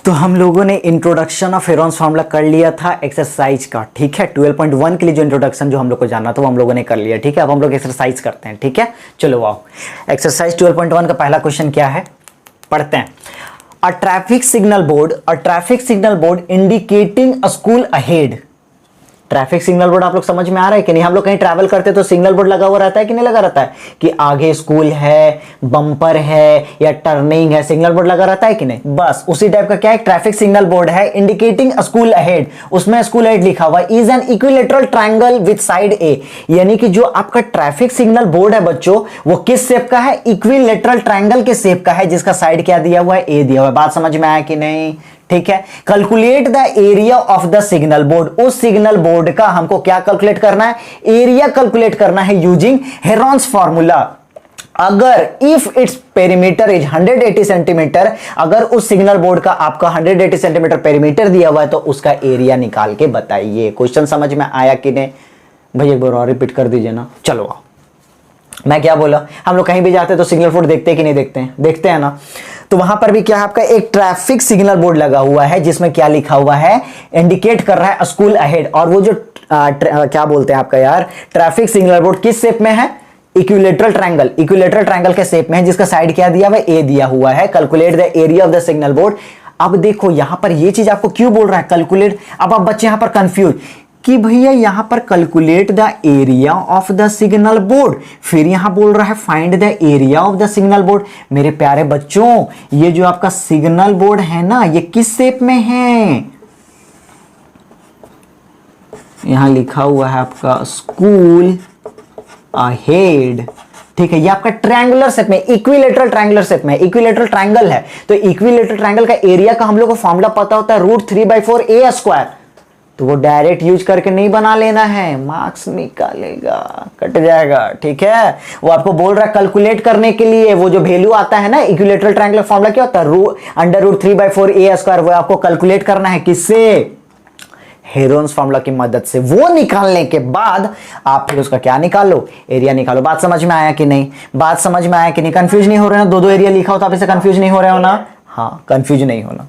तो हम लोगों ने इंट्रोडक्शन ऑफ हेरोन्स फार्मूला कर लिया था एक्सरसाइज का, ठीक है। 12.1 के लिए जो इंट्रोडक्शन जो हम लोग को जानना था वो हम लोगों ने कर लिया, ठीक है। अब हम लोग एक्सरसाइज करते हैं, ठीक है। चलो आओ, एक्सरसाइज 12.1 का पहला क्वेश्चन क्या है, पढ़ते हैं। A traffic signal board indicating a school ahead. Traffic signal board आप लोग समझ में आ रहा है कि नहीं? हम लोग कहीं ट्रैवल करते तो सिग्नल बोर्ड लगा हुआ रहता है कि नहीं लगा रहता है, कि आगे स्कूल है, बम्पर है या टर्निंग है, सिग्नल बोर्ड लगा रहता है कि नहीं? बस उसी टाइप का क्या है, ट्रैफिक सिग्नल बोर्ड है इंडिकेटिंग अ स्कूल अहेड। उसमें स्कूल अहेड लिखा हुआ is an equilateral triangle with side A, यानी कि जो आपका ट्रैफिक सिग्नल बोर्ड है बच्चों, वो किस शेप का है? इक्विलेटरल ट्रायंगल के शेप का है, जिसका साइड क्या दिया हुआ है? ए दिया हुआ है। बात समझ में आया कि नहीं? ठीक है। Calculate the area of the signal board, उस सिग्नल बोर्ड का हमको क्या कैलकुलेट करना है? एरिया कैलकुलेट करना है यूजिंग हेरोन्स फार्मूला। अगर if its perimeter is 180 centimetre, अगर उस सिग्नल बोर्ड का आपका 180 सेंटीमीटर पेरीमीटर दिया हुआ है तो उसका एरिया निकाल के बताइए। क्वेश्चन समझ में आया कि नहीं? भैया एक बार और रिपीट कर दीजिए ना। चलो आओ, मैं क्या बोला, हम लोग कहीं भी जाते हैं तो सिग्नल बोर्ड देखते हैं कि नहीं देखते हैं? देखते हैं ना। तो वहां पर भी क्या है, आपका एक ट्रैफिक सिग्नल बोर्ड लगा हुआ है जिसमें क्या लिखा हुआ है? इंडिकेट कर रहा है स्कूल अहेड। और वो जो क्या बोलते हैं आपका यार, ट्रैफिक सिग्नल बोर्ड किस शेप में है? इक्विलेटरल ट्रायंगल के शेप में है, जिसका साइड क्या दिया हुआ है? ए दिया हुआ है। Calculate the area of the signal board. अब देखो यहां पर ये चीज आपको क्यों बोल रहा है कैलकुलेट? अब आप बच्चे यहां पर कंफ्यूज कि भैया यहां पर calculate the area of the signal board, फिर यहां बोल रहा है find the area of the signal board. मेरे प्यारे बच्चों, ये जो आपका सिग्नल बोर्ड है ना, ये किस शेप में है? यहां लिखा हुआ है आपका स्कूल अहेड, ठीक है। ये आपका ट्रायंगुलर शेप में, इक्विलेटरल ट्रायंगुलर शेप में, इक्विलेटरल ट्रायंगल है। तो इक्विलेटरल ट्रायंगल का एरिया का हम लोग को फॉर्मूला पता होता है √3/4 a स्क्वायर। तो वो डायरेक्ट यूज करके नहीं बना लेना है, मार्क्स निकालेगा, कट जाएगा, ठीक है। वो आपको बोल रहा है कैलकुलेट करने के लिए, वो जो वैल्यू आता है ना इक्विलेटरल ट्रायंगल फॉर्मूला क्या होता है? √3/4 a स्क्वायर। वो आपको कैलकुलेट करना है किससे? हेरोन्स फार्मूला की मदद से। वो निकालने के बाद आप फिर उसका क्या निकालो? एरिया निकालो। बात समझ में आया कि नहीं? बात समझ में आया कि नहीं? कंफ्यूज नहीं हो रहे ना? दो एरिया लिखा हो तो आप इसे कंफ्यूज नहीं हो रहे हो ना? हाँ, कंफ्यूज नहीं होना।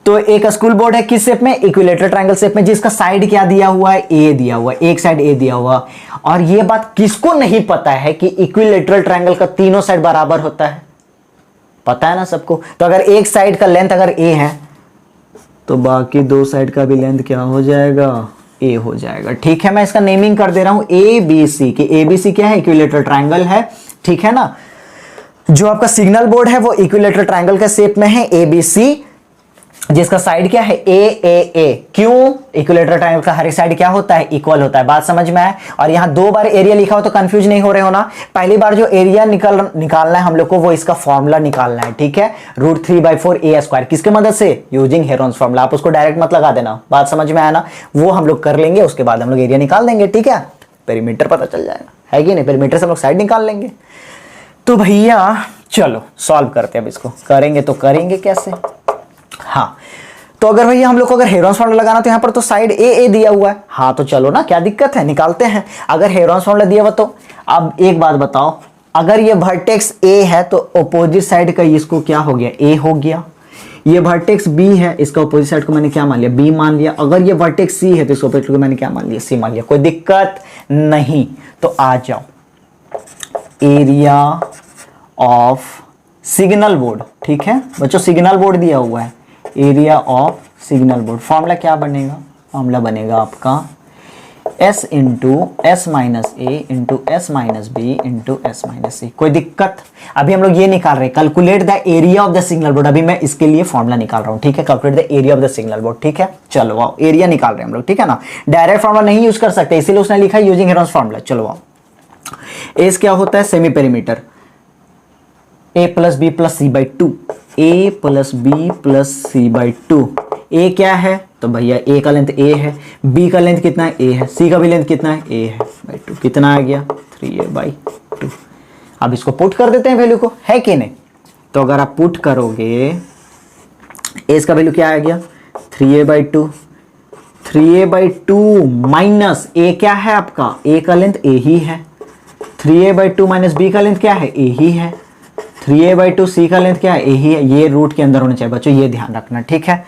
तो एक स्कूल बोर्ड है किस शेप में? इक्विलेटरल ट्रायंगल शेप में, जिसका साइड क्या दिया हुआ है? ए दिया हुआ है, एक साइड ए दिया हुआ। और ये बात किसको नहीं पता है कि इक्विलेटरल ट्रायंगल का तीनों साइड बराबर होता है? पता है ना सबको। तो अगर एक साइड का लेंथ अगर ए है तो बाकी दो साइड का भी लेंथ क्या हो जाएगा? ए हो जाएगा, ठीक है। मैं इसका नेमिंग कर दे रहा हूं ABC, कि ABC क्या है? इक्विलेटरल ट्रायंगल है, ठीक है ना। जो आपका सिग्नल बोर्ड है वो इक्विलेटरल ट्रायंगल के शेप में है ABC, जिसका साइड क्या है? ए। क्यों? इक्विलेटरल ट्रायंगल का हर एक साइड क्या होता है? इक्वल होता है। बात समझ में आए? और यहां दो बार एरिया लिखा हो तो कंफ्यूज नहीं हो रहे हो ना? पहली बार जो एरिया निकालना है हम लोग को, वो इसका फॉर्मूला निकालना है, ठीक है। √3/4 a स्क्वायर, किसके मदद से? Using Heron's formula. आप उसको डायरेक्ट मत लगा देना। बात समझ में आया ना? वो हम लोग कर लेंगे, उसके बाद हम लोग एरिया निकाल देंगे, ठीक है। पेरीमीटर पता चल जाएगा, है कि नहीं? पेरीमीटर से हम लोग साइड निकाल लेंगे। तो भैया चलो सॉल्व करते हैं। अब इसको करेंगे तो करेंगे कैसे? हाँ, तो अगर भैया हम लोग को अगर हेरोन्स फार्मूला लगाना तो यहां पर तो साइड ए दिया हुआ है। हाँ तो चलो ना, क्या दिक्कत है, निकालते हैं। अगर हेरोन्स फार्मूला दिया हुआ तो अब एक बात बताओ, अगर ये वर्टेक्स ए है तो अपोजिट साइड का इसको क्या हो गया? ए हो गया। ये वर्टेक्स बी है, इसका अपोजिट साइड को मैंने क्या मान लिया? बी मान लिया। अगर ये वर्टेक्स सी है तो इसको अपोजिट को मैंने क्या मान लिया? सी मान लिया। कोई दिक्कत नहीं। तो आ जाओ, एरिया ऑफ सिग्नल बोर्ड, ठीक है बच्चों। सिग्नल बोर्ड दिया हुआ है, area of signal board. Formula क्या बनेगा? फॉर्मूला बनेगा आपका S into S minus A into S minus B into S minus C. कोई दिक्कत? अभी हम लोग ये निकाल रहे हैं calculate the area of the signal board. अभी मैं इसके लिए फॉर्मूला निकाल रहा हूं, ठीक है। Calculate the area of the signal board, ठीक है। चलो आओ, एरिया निकाल रहे हैं हम लोग, ठीक है ना। डायरेक्ट फॉर्मूला नहीं यूज कर सकते, इसीलिए उसने लिखा है यूजिंग हेरोन्स फॉर्मूला। चलो आओ, एस क्या होता है? Semi perimeter. a plus B plus C by two, A plus B plus C by two. A क्या है? तो भैया ए का लेंथ ए है, बी का लेंथ कितना है? ए है, सी का भी लेंथ कितना है? ए है बाई टू। कितना आ गया? 3a/2। अब इसको पुट कर देते हैं वैल्यू को, है कि नहीं? तो अगर आप पुट करोगे, ए का वैल्यू क्या आ गया? 3a/2। 3a/2 माइनस ए क्या है आपका? ए का लेंथ ए ही है। 3a/2 माइनस बी का लेंथ क्या है? ए ही है। 3a/2 सी का लेंथ क्या है, ए ही है, ये रूट के अंदर होना चाहिए बच्चों, ये ध्यान रखना, ठीक है।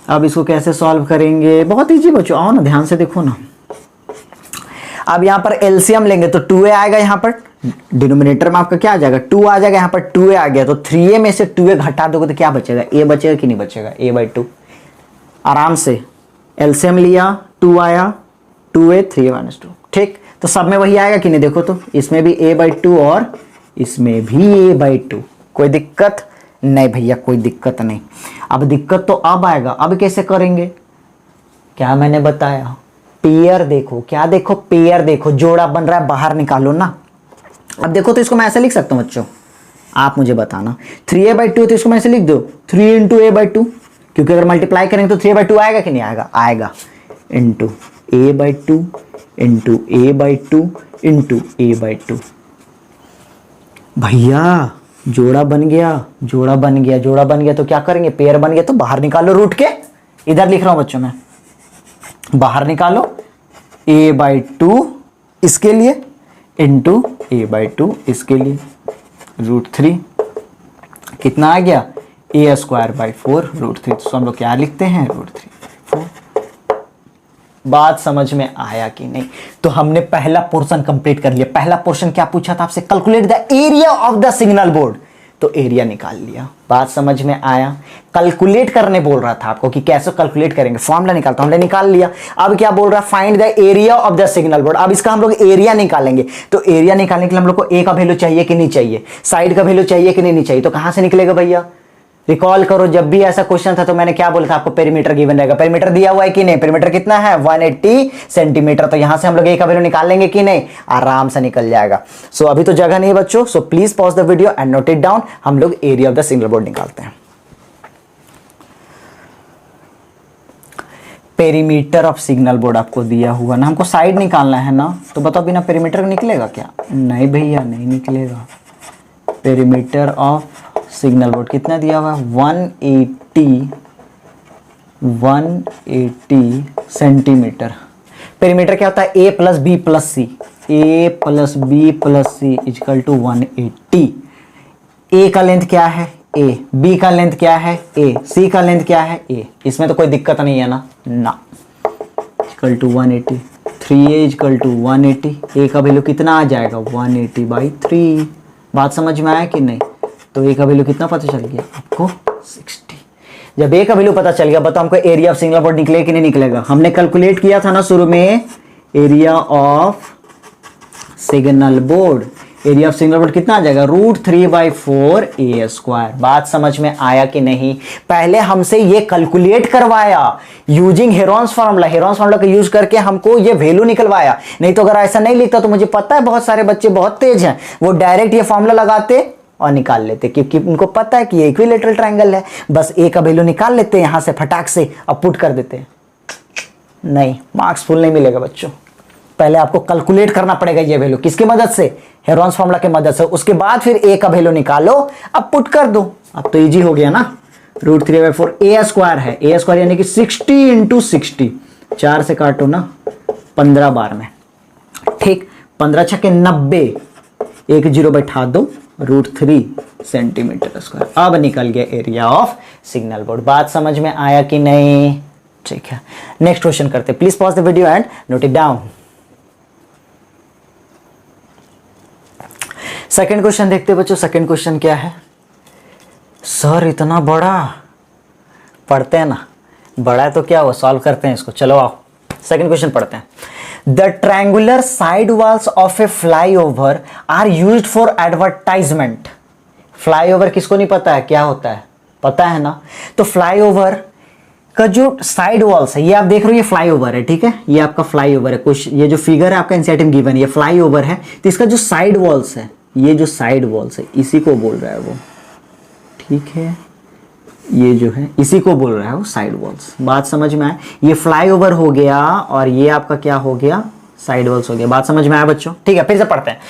अब इसको कैसे सॉल्व करेंगे, बहुत इजी बच्चों, आओ ना ध्यान से देखो ना। अब यहाँ पर एलसीएम लेंगे तो 2a आएगा, यहाँ पर डिनोमिनेटर में आपका क्या आ जाएगा 2 आ जाएगा, यहाँ पर 2a आ गया, तो 3a में से 2a घटा दोगे तो क्या बचेगा, a बचेगा कि नहीं बचेगा, a/2। आराम से एलसीएम लिया, 2 आया, 2a 3a - 2, ठीक। तो सब में वही आएगा कि नहीं, देखो तो इसमें भी a/2 और इसमें भी a/2, कोई दिक्कत नहीं भैया, कोई दिक्कत नहीं। अब दिक्कत तो अब आएगा, अब कैसे करेंगे, क्या मैंने बताया, पेयर देखो, क्या देखो, पेयर देखो, जोड़ा बन रहा है, बाहर निकालो ना। अब देखो तो इसको मैं ऐसे लिख सकता हूं बच्चों, आप मुझे बताना, 3a/2 तो इसको मैं ऐसे लिख दो 3 × a/2, क्योंकि अगर मल्टीप्लाई करेंगे तो 3a/2 आएगा कि नहीं आएगा, आएगा, into a/2 into a/2 into a/2। भैया जोड़ा बन गया, जोड़ा बन गया, जोड़ा बन गया, तो क्या करेंगे, पेयर बन गया तो बाहर निकालो रूट के, इधर लिख रहा हूं बच्चों मैं, बाहर निकालो a/2 इसके लिए इंटू a/2 इसके लिए, √3 कितना आ गया, a²/4 √3, तो हम लोग क्या लिखते हैं, √3/4। बात समझ में आया कि नहीं। तो हमने पहला पोर्शन कंप्लीट कर लिया। पहला पोर्शन क्या पूछा था आपसे, calculate the area of the signal board, तो एरिया निकाल लिया। बात समझ में आया। कैलकुलेट करने बोल रहा था आपको कि कैसे कैलकुलेट करेंगे, फॉर्मूला निकालता, हमने निकाल लिया। अब क्या बोल रहा है, find the area of the signal board. अब इसका हम लोग एरिया निकालेंगे, तो एरिया निकालने के लिए हम लोग को ए का वैल्यू चाहिए कि नहीं चाहिए, साइड का वैल्यू चाहिए कि नहीं चाहिए, तो कहां से निकलेगा भैया, रिकॉल करो, जब भी ऐसा क्वेश्चन था तो मैंने क्या बोला था आपको, पेरीमीटर गिवन रहेगा। पेरीमीटर दिया हुआ है कि नहीं, पेरीमीटर कितना है 180 सेंटीमीटर, तो यहां से हम लोग ए का वैल्यू निकाल लेंगे कि नहीं, आराम से निकल जाएगा। सो अभी तो जगह नहीं है बच्चों, so please pause the video and note it down. हम लोग area of the signal board निकालते हैं। पेरीमीटर ऑफ सिग्नल बोर्ड आपको दिया हुआ ना, हमको साइड निकालना है ना, तो बताओ बिना पेरीमीटर निकलेगा क्या, नहीं भैया नहीं निकलेगा। पेरीमीटर ऑफ सिग्नल बोर्ड कितना दिया हुआ है, 180 सेंटीमीटर। पेरीमीटर क्या होता है, a + b + c, a + b + c equal to 180। a का लेंथ क्या है a, b का लेंथ क्या है a, c का लेंथ क्या है a, इसमें तो कोई दिक्कत नहीं है ना, ना। Equal to 180, 3a equal to 180, a का वैल्यू कितना आ जाएगा 180/3। बात समझ में आया कि नहीं। तो ए का वैल्यू कितना पता चल गया आपको 60। जब ए का वैल्यू पता चल गया, बताओ हमको एरिया ऑफ सिग्नल बोर्ड निकलेगा कि नहीं निकलेगा। हमने कैलकुलेट किया था ना शुरू में, area of signal board, area of signal board कितना आ जाएगा √3/4 a²। बात समझ में आया कि नहीं। पहले हमसे ये कैलकुलेट करवाया using Heron's formula, Heron's formula का यूज करके हमको ये वैल्यू निकलवाया। नहीं तो अगर ऐसा नहीं लिखता तो मुझे पता है बहुत सारे बच्चे बहुत तेज हैं, वो डायरेक्ट ये फार्मूला लगाते और निकाल लेते, क्योंकि उनको पता है कि ये इक्विलेटरल ट्रायंगल है, बस ए का वैल्यू निकाल लेते हैं यहां से फटाक से और पुट कर देते हैं। नहीं, मार्क्स फुल नहीं मिलेगा बच्चों। पहले आपको कैलकुलेट करना पड़ेगा ये वैल्यू, किसकी मदद से, हेरोन्स फार्मूला की मदद से। उसके बाद फिर ए का वैल्यू निकालो, अब पुट कर दो। अब तो इजी हो गया ना, √3/4 a² है, a² यानी कि 60 × 60, 4 से काटो ना 15 बार में, ठीक। 15 × 6 = 90, एक 0 बैठा दो, √3 सेंटीमीटर²। अब निकल गया एरिया ऑफ सिग्नल बोर्ड। बात समझ में आया कि नहीं, ठीक है। नेक्स्ट क्वेश्चन करते, please pause the video and note it down. Second question देखते बच्चों। सेकंड क्वेश्चन क्या है, सर इतना बड़ा, पढ़ते हैं ना, बड़ा है तो क्या हुआ, सॉल्व करते हैं इसको। चलो आओ सेकंड क्वेश्चन पढ़ते हैं। The triangular side walls of a flyover are used for advertisement. Flyover किसको नहीं पता है क्या होता है, पता है ना। तो फ्लाईओवर का जो साइड वॉल्स है, ये आप देख रहे हो, ये फ्लाईओवर है, ठीक है, ये आपका फ्लाईओवर है। कुछ ये जो फिगर है आपका एनसीईआरटी में गिवन है, ये फ्लाईओवर है। तो इसका जो साइड वॉल्स है, ये जो साइड वॉल्स है, इसी को बोल रहा है वो, ठीक है, ये जो है इसी को बोल रहा है वो साइड वॉल्स। बात समझ में आए। ये फ्लाईओवर हो गया और ये आपका क्या हो गया, साइड वॉल्स हो गया। बात समझ में आया बच्चों, ठीक है। फिर से पढ़ते हैं।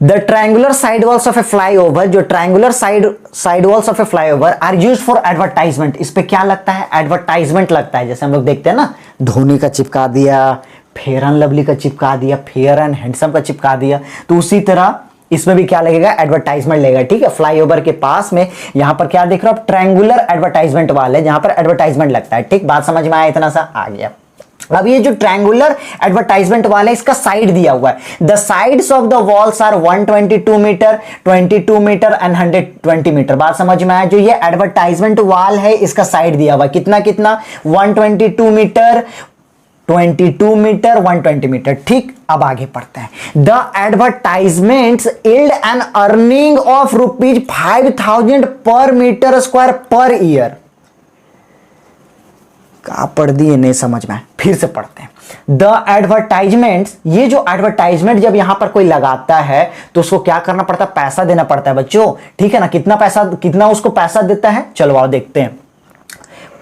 The triangular side walls of a flyover, जो triangular side walls of a flyover are used for advertisement. इस पे क्या लगता है, एडवर्टाइजमेंट लगता है। जैसे हम लोग देखते हैं ना, धोनी का चिपका दिया, फेयर एंड लवली का चिपका दिया, फेयर एंड हैंडसम का चिपका दिया, तो उसी तरह इसमें भी क्या लगेगा, एडवर्टाइजमेंट लगेगा। ठीक है, फ्लाईओवर के पास में यहां पर क्या देख रहे हो आप, ट्रायंगुलर एडवर्टाइजमेंट वाल है जहां पर एडवर्टाइजमेंट लगता है। ठीक, बात समझ में आया, इतना सा आ गया। अब ये जो ट्रायंगुलर एडवर्टाइजमेंट वाला है इसका साइड दिया हुआ है, the sides of the walls are 122 metre, 22 metre and 120 metre. बात समझ में आया। जो ये एडवर्टाइजमेंट वाल है इसका साइड दिया हुआ है कितना कितना, 122 मीटर, 22 मीटर, 120 मीटर। ठीक, अब आगे पढ़ते हैं। The advertisements yield an earning of ₹5,000 per metre square per year. क्या पढ़ दिए, नहीं समझ में, फिर से पढ़ते हैं। द एडवर्टाइजमेंट्स, ये जो एडवर्टाइजमेंट जब यहां पर कोई लगाता है तो उसको क्या करना पड़ता है, पैसा देना पड़ता है बच्चों। ठीक है ना, कितना पैसा, कितना उसको पैसा देता है, चलो आओ देखते हैं।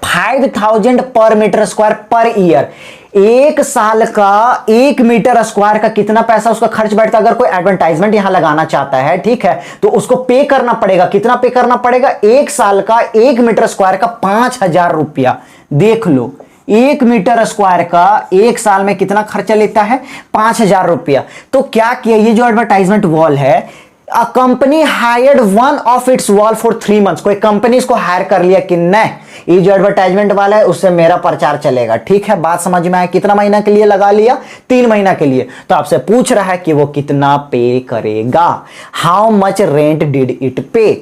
5,000 per metre square per year. एक साल का 1 मीटर स्क्वायर का कितना पैसा उसका खर्च बैठता है। अगर कोई एडवर्टाइजमेंट यहां लगाना चाहता है, ठीक है, तो उसको पे करना पड़ेगा। कितना पे करना पड़ेगा, एक साल का 1 मीटर स्क्वायर का 5,000 रुपया। देख लो, 1 मीटर स्क्वायर का एक साल में कितना खर्चा लेता है, 5,000 रुपया। तो क्या किया, ये जो एडवर्टाइजमेंट वॉल है, a company hired one of it's wall for 3 months. कोई कंपनी इसको हायर कर लिया कि नहीं, ये जो एडवर्टाइजमेंट वाला है उससे मेरा प्रचार चलेगा। ठीक है, बात समझ में आया। कितना महीना के लिए लगा लिया, 3 महीना के लिए। तो आपसे पूछ रहा है कि वो कितना पे करेगा, how much rent did it पे।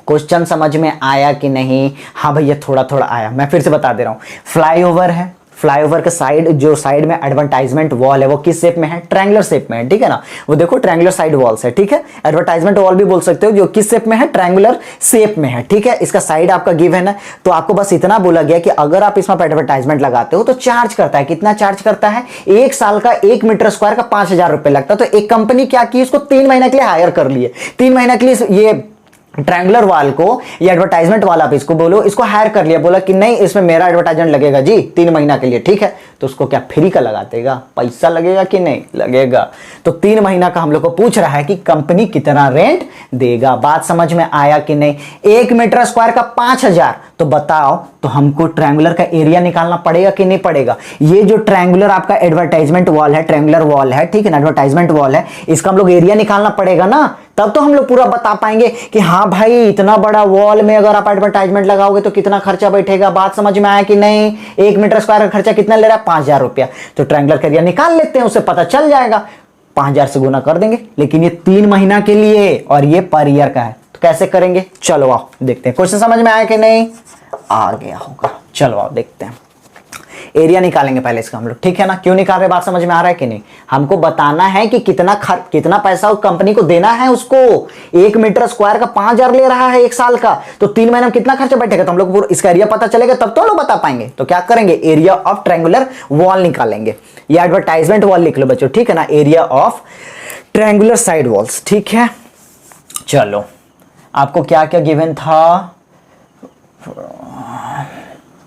क्वेश्चन समझ में आया कि नहीं, हाँ भैया थोड़ा थोड़ा आया। मैं फिर से बता दे रहा हूं, फ्लाईओवर है, फ्लाईओवर के साइड, जो साइड में एडवर्टाइजमेंट वॉल है वो किस शेप में है, ट्रायंगुलर शेप में है। ठीक है ना, वो देखो ट्रायंगुलर साइड वॉल्स है। ठीक है, एडवर्टाइजमेंट वॉल भी बोल सकते हो, जो किस शेप में है, ट्रायंगुलर शेप में है। ठीक है, इसका साइड आपका गिवन है। तो आपको बस इतना बोला गया कि अगर आप इसमें एडवर्टाइजमेंट लगाते हो तो चार्ज करता है, कितना चार्ज करता है, एक साल का 1 मीटर स्क्वायर का 5,000 रुपए लगता है। तो एक कंपनी क्या की, इसको 3 महीने के लिए हायर कर लिए। 3 महीने के लिए ये ट्रायंगुलर वाल को, ये एडवर्टाइजमेंट वाला आप इसको बोलो, इसको हायर कर लिया, बोला कि नहीं इसमें मेरा एडवर्टाइजमेंट लगेगा जी 3 महीना के लिए। ठीक है, तो उसको क्या फ्री का लगा देगा, पैसा लगेगा कि नहीं लगेगा। तो 3 महीना का हम लोग को पूछ रहा है कि कंपनी कितना रेंट देगा। बात समझ में आया कि नहीं। 1 मीटर स्क्वायर का 5,000, तो बताओ, तो हमको ट्रायंगुलर का एरिया निकालना पड़ेगा कि नहीं पड़ेगा। ये जो ट्रायंगुलर आपका एडवर्टाइजमेंट वॉल है, ट्रायंगुलर वॉल है, ठीक है ना, एडवर्टाइजमेंट वॉल है, इसका हम लोग एरिया निकालना पड़ेगा ना, तब तो हम लोग पूरा बता पाएंगे कि हाँ भाई इतना बड़ा वॉल में अगर आप एडवर्टाइजमेंट लगाओगे तो कितना खर्चा बैठेगा। बात समझ में आया कि नहीं। 1 मीटर स्क्वायर का खर्चा कितना ले रहा है, 5,000 रुपया। तो ट्रायंगुलर का एरिया निकाल लेते हैं, उससे पता चल जाएगा, 5,000 से गुना कर देंगे। लेकिन ये 3 महीना के लिए और ये पर ईयर का है, तो कैसे करेंगे, चलो आओ देखते हैं। क्वेश्चन समझ में आया कि नहीं, आ गया होगा। चलो आओ देखते हैं, एरिया निकालेंगे पहले इसका हम लोग। ठीक है ना, क्यों निकाल रहे, बात समझ में आ रहा है कि नहीं। हमको बताना है कि कितना पैसा उस कंपनी को देना है उसको। 1 मीटर स्क्वायर का 5,000 ले रहा है एक साल का, तो 3 महीने में कितना खर्चा बैठेगा, तो हम लोग इसका एरिया पता चलेगा, तब तो हम लोग बता पाएंगे। तो क्या करेंगे, एरिया ऑफ ट्रायंगुलर वॉल निकालेंगे। ये एडवर्टाइजमेंट वॉल लिख लो बच्चों, ठीक है ना, area of triangular side walls. ठीक है, चलो आपको क्या क्या गिवन था,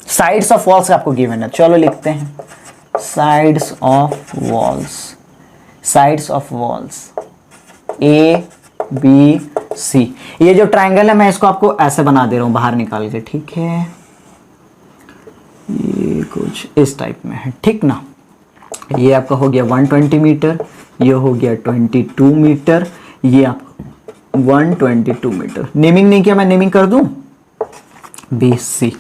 साइड्स ऑफ वॉल्स आपको गिवन है। चलो लिखते हैं, sides of walls, sides of walls A B C. ये जो ट्रायंगल है मैं इसको आपको ऐसे बना दे रहा हूं बाहर निकाल के। ठीक है, ये कुछ इस टाइप में है, ठीक ना। ये आपका हो गया 120 मीटर, ये हो गया 22 मीटर, ये आपका 122 मीटर। नेमिंग नहीं किया, मैं नेमिंग कर दूं, बी सी।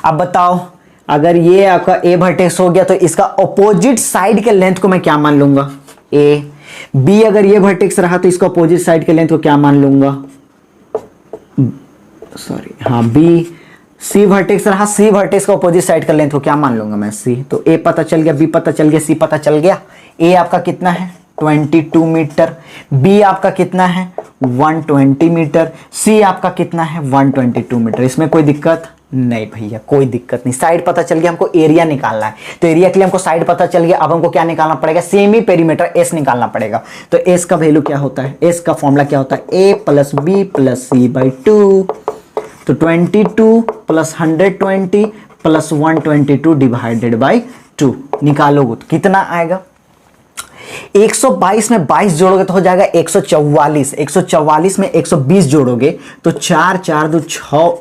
अब बताओ, अगर ये आपका ए वर्टेक्स हो गया तो इसका अपोजिट साइड के लेंथ को मैं क्या मान लूंगा, ए। बी अगर ये वर्टेक्स रहा तो इसका अपोजिट साइड के लेंथ को क्या मान लूंगा, सॉरी हाँ बी। सी वर्टेक्स रहा, सी वर्टेक्स का अपोजिट साइड का लेंथ को क्या मान लूंगा मैं, सी। तो ए पता चल गया, बी पता चल गया, सी पता चल गया। ए आपका कितना है 22 मीटर, बी आपका कितना है 120 मीटर, सी आपका कितना है 122 मीटर। इसमें कोई दिक्कत नहीं भैया, कोई दिक्कत नहीं। साइड पता चल गया, हमको एरिया निकालना है। तो एरिया के लिए हमको साइड पता चल गया, अब हमको क्या निकालना पड़ेगा, सेमी पेरीमीटर एस निकालना पड़ेगा। तो एस का वैल्यू क्या होता है, एस का फॉर्मूला क्या होता है, A plus B plus C by 2। तो 22 प्लस 120 प्लस 122 डिवाइडेड बाई 2 निकालोगे तो कितना आएगा, 122 में 22 जोड़ोगे तो हो जाएगा 144। 144 में 120 जोड़ोगे तो 4 4 2 6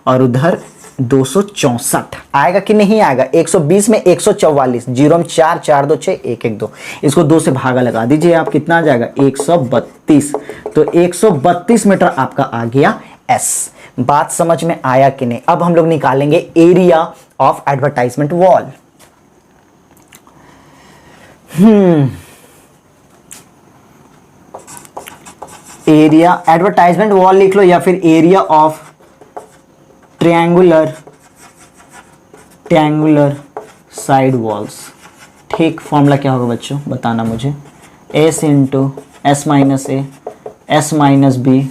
और उधर 264 आएगा कि नहीं आएगा? 120 में 144, 0 में 4, 4 2 6, 1 1 2, इसको 2 से भागा लगा दीजिए आप, कितना आ जाएगा? 132। तो 132 मीटर आपका आ गया एस। बात समझ में आया कि नहीं? अब हम लोग निकालेंगे area of advertisement wall. Area advertisement wall लिख लो, या फिर area of triangular side walls. ठीक, फॉर्मूला क्या होगा बच्चों, बताना मुझे। S into S minus A, S minus B,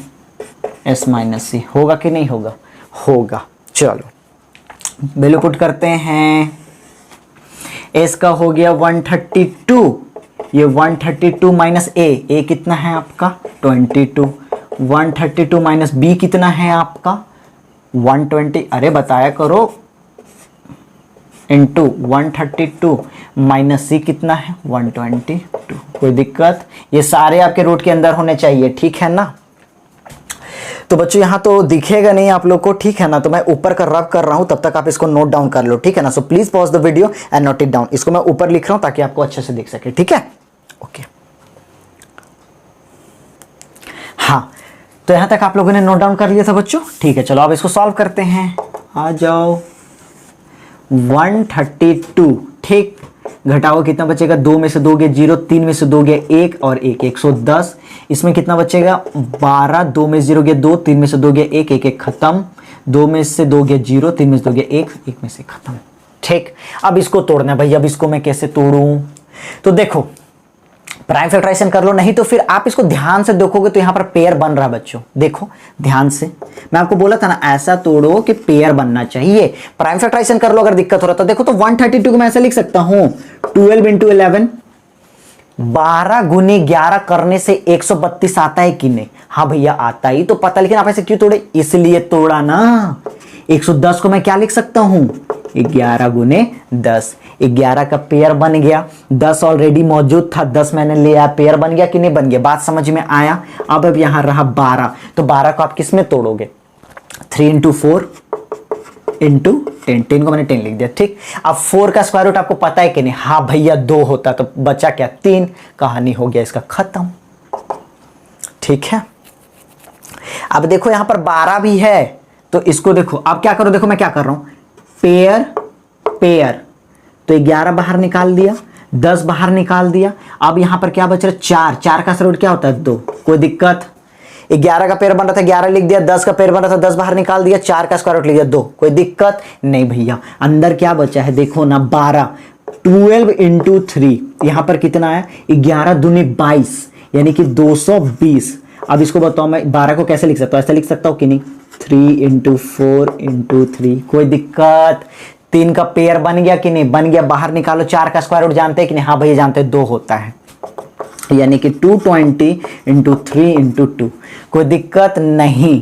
S minus C. होगा कि नहीं होगा? होगा। चलो वैल्यू पुट करते हैं। एस का हो गया 132, ये 132 माइनस ए कितना है आपका? 22। 132 माइनस बी कितना है आपका? 120। अरे बताया करो। इंटू 132 माइनस सी कितना है? 122। कोई दिक्कत? ये सारे आपके रूट के अंदर होने चाहिए, ठीक है ना? तो बच्चों यहाँ तो दिखेगा नहीं आप लोग को, ठीक है ना? तो मैं ऊपर का रब कर रहा हूं, तब तक आप इसको नोट डाउन कर लो, ठीक है ना? So please pause the video and note it down. इसको मैं ऊपर लिख रहा हूं ताकि आपको अच्छे से दिख सके, ठीक है? ओके। हाँ, तो यहां तक आप लोगों ने नोट डाउन कर लिया था बच्चों, ठीक है? चलो अब इसको सॉल्व करते हैं। आ जाओ। 132, ठीक, घटाओ कितना बचेगा? 2 में से दोगे 0, 3 में से दोगे 1 और 1, 110। इसमें कितना बचेगा? 12, 2 में से 0 गया 2, 3 में से दोगे 1, 1 1 खत्म, 2 में से दोगे 0, 3 में से दोगे 1, 1 में से खत्म। ठीक, अब इसको तोड़ना है भाई। अब इसको मैं कैसे तोड़ूं? तो देखो, प्राइम फैक्टराइजेशन कर लो, नहीं तो फिर आप इसको ध्यान से देखोगे तो यहां पर पेयर बन रहा है बच्चों। देखो ध्यान से, मैं आपको बोला था ना ऐसा तोड़ो कि पेयर बनना चाहिए। प्राइम फैक्टराइजेशन कर लो अगर दिक्कत हो रहा तो देखो, तो 132 को मैं ऐसे लिख सकता हूं 12 इंटू 11, 12 गुने 11 करने से 132 आता है कि नहीं? हाँ भैया आता ही तो पता, लेकिन आप ऐसे क्यों तोड़े? इसलिए तोड़ा ना। 110 को मैं क्या लिख सकता हूं? 11 गुने 10, 11 का पेयर बन गया। 10 ऑलरेडी मौजूद था, 10 मैंने लिया, पेयर बन गया कि नहीं बन गया? बात समझ में आया? अब यहां रहा 12, तो 12 को आप किस में तोड़ोगे? 3 इंटू 4 इंटू 10, 10 को मैंने 10 लिख दिया, ठीक। अब 4 का स्क्वायर रूट आपको पता है कि नहीं? हाँ भैया 2 होता, तो बचा क्या? 3। कहानी हो गया इसका खत्म, ठीक है। अब देखो यहां पर 12 भी है, तो इसको देखो, अब क्या करो, देखो मैं क्या कर रहा हूं, पेयर पेयर, तो 11 बाहर निकाल दिया, 10 बाहर निकाल दिया। अब यहां पर क्या बच रहा है? 4, 4 का स्क्वायर रूट क्या होता है? 2। कोई दिक्कत? 11 का पेयर बन रहा था 11 लिख दिया, 10 का पेयर बन रहा था 10 बाहर निकाल दिया, 4 का स्क्वायर रूट लिख दिया 2। कोई दिक्कत नहीं भैया। अंदर क्या बचा है देखो ना, 12, 12 इंटू 3, यहां पर कितना है? 11 दूनी 22, यानी कि 220। अब इसको बताओ मैं 12 को कैसे लिख सकता हूं? ऐसे लिख सकता हूं कि नहीं? 3 इंटू 4 इंटू 3। कोई दिक्कत? 3 का पेयर बन गया कि नहीं? बन गया। बाहर निकालो, 4 का स्क्वायर रूट जानते हैं कि नहीं? हाँ भैया जानते हैं, 2 होता है, यानी कि 220 इंटू 3 इंटू 2। कोई दिक्कत नहीं।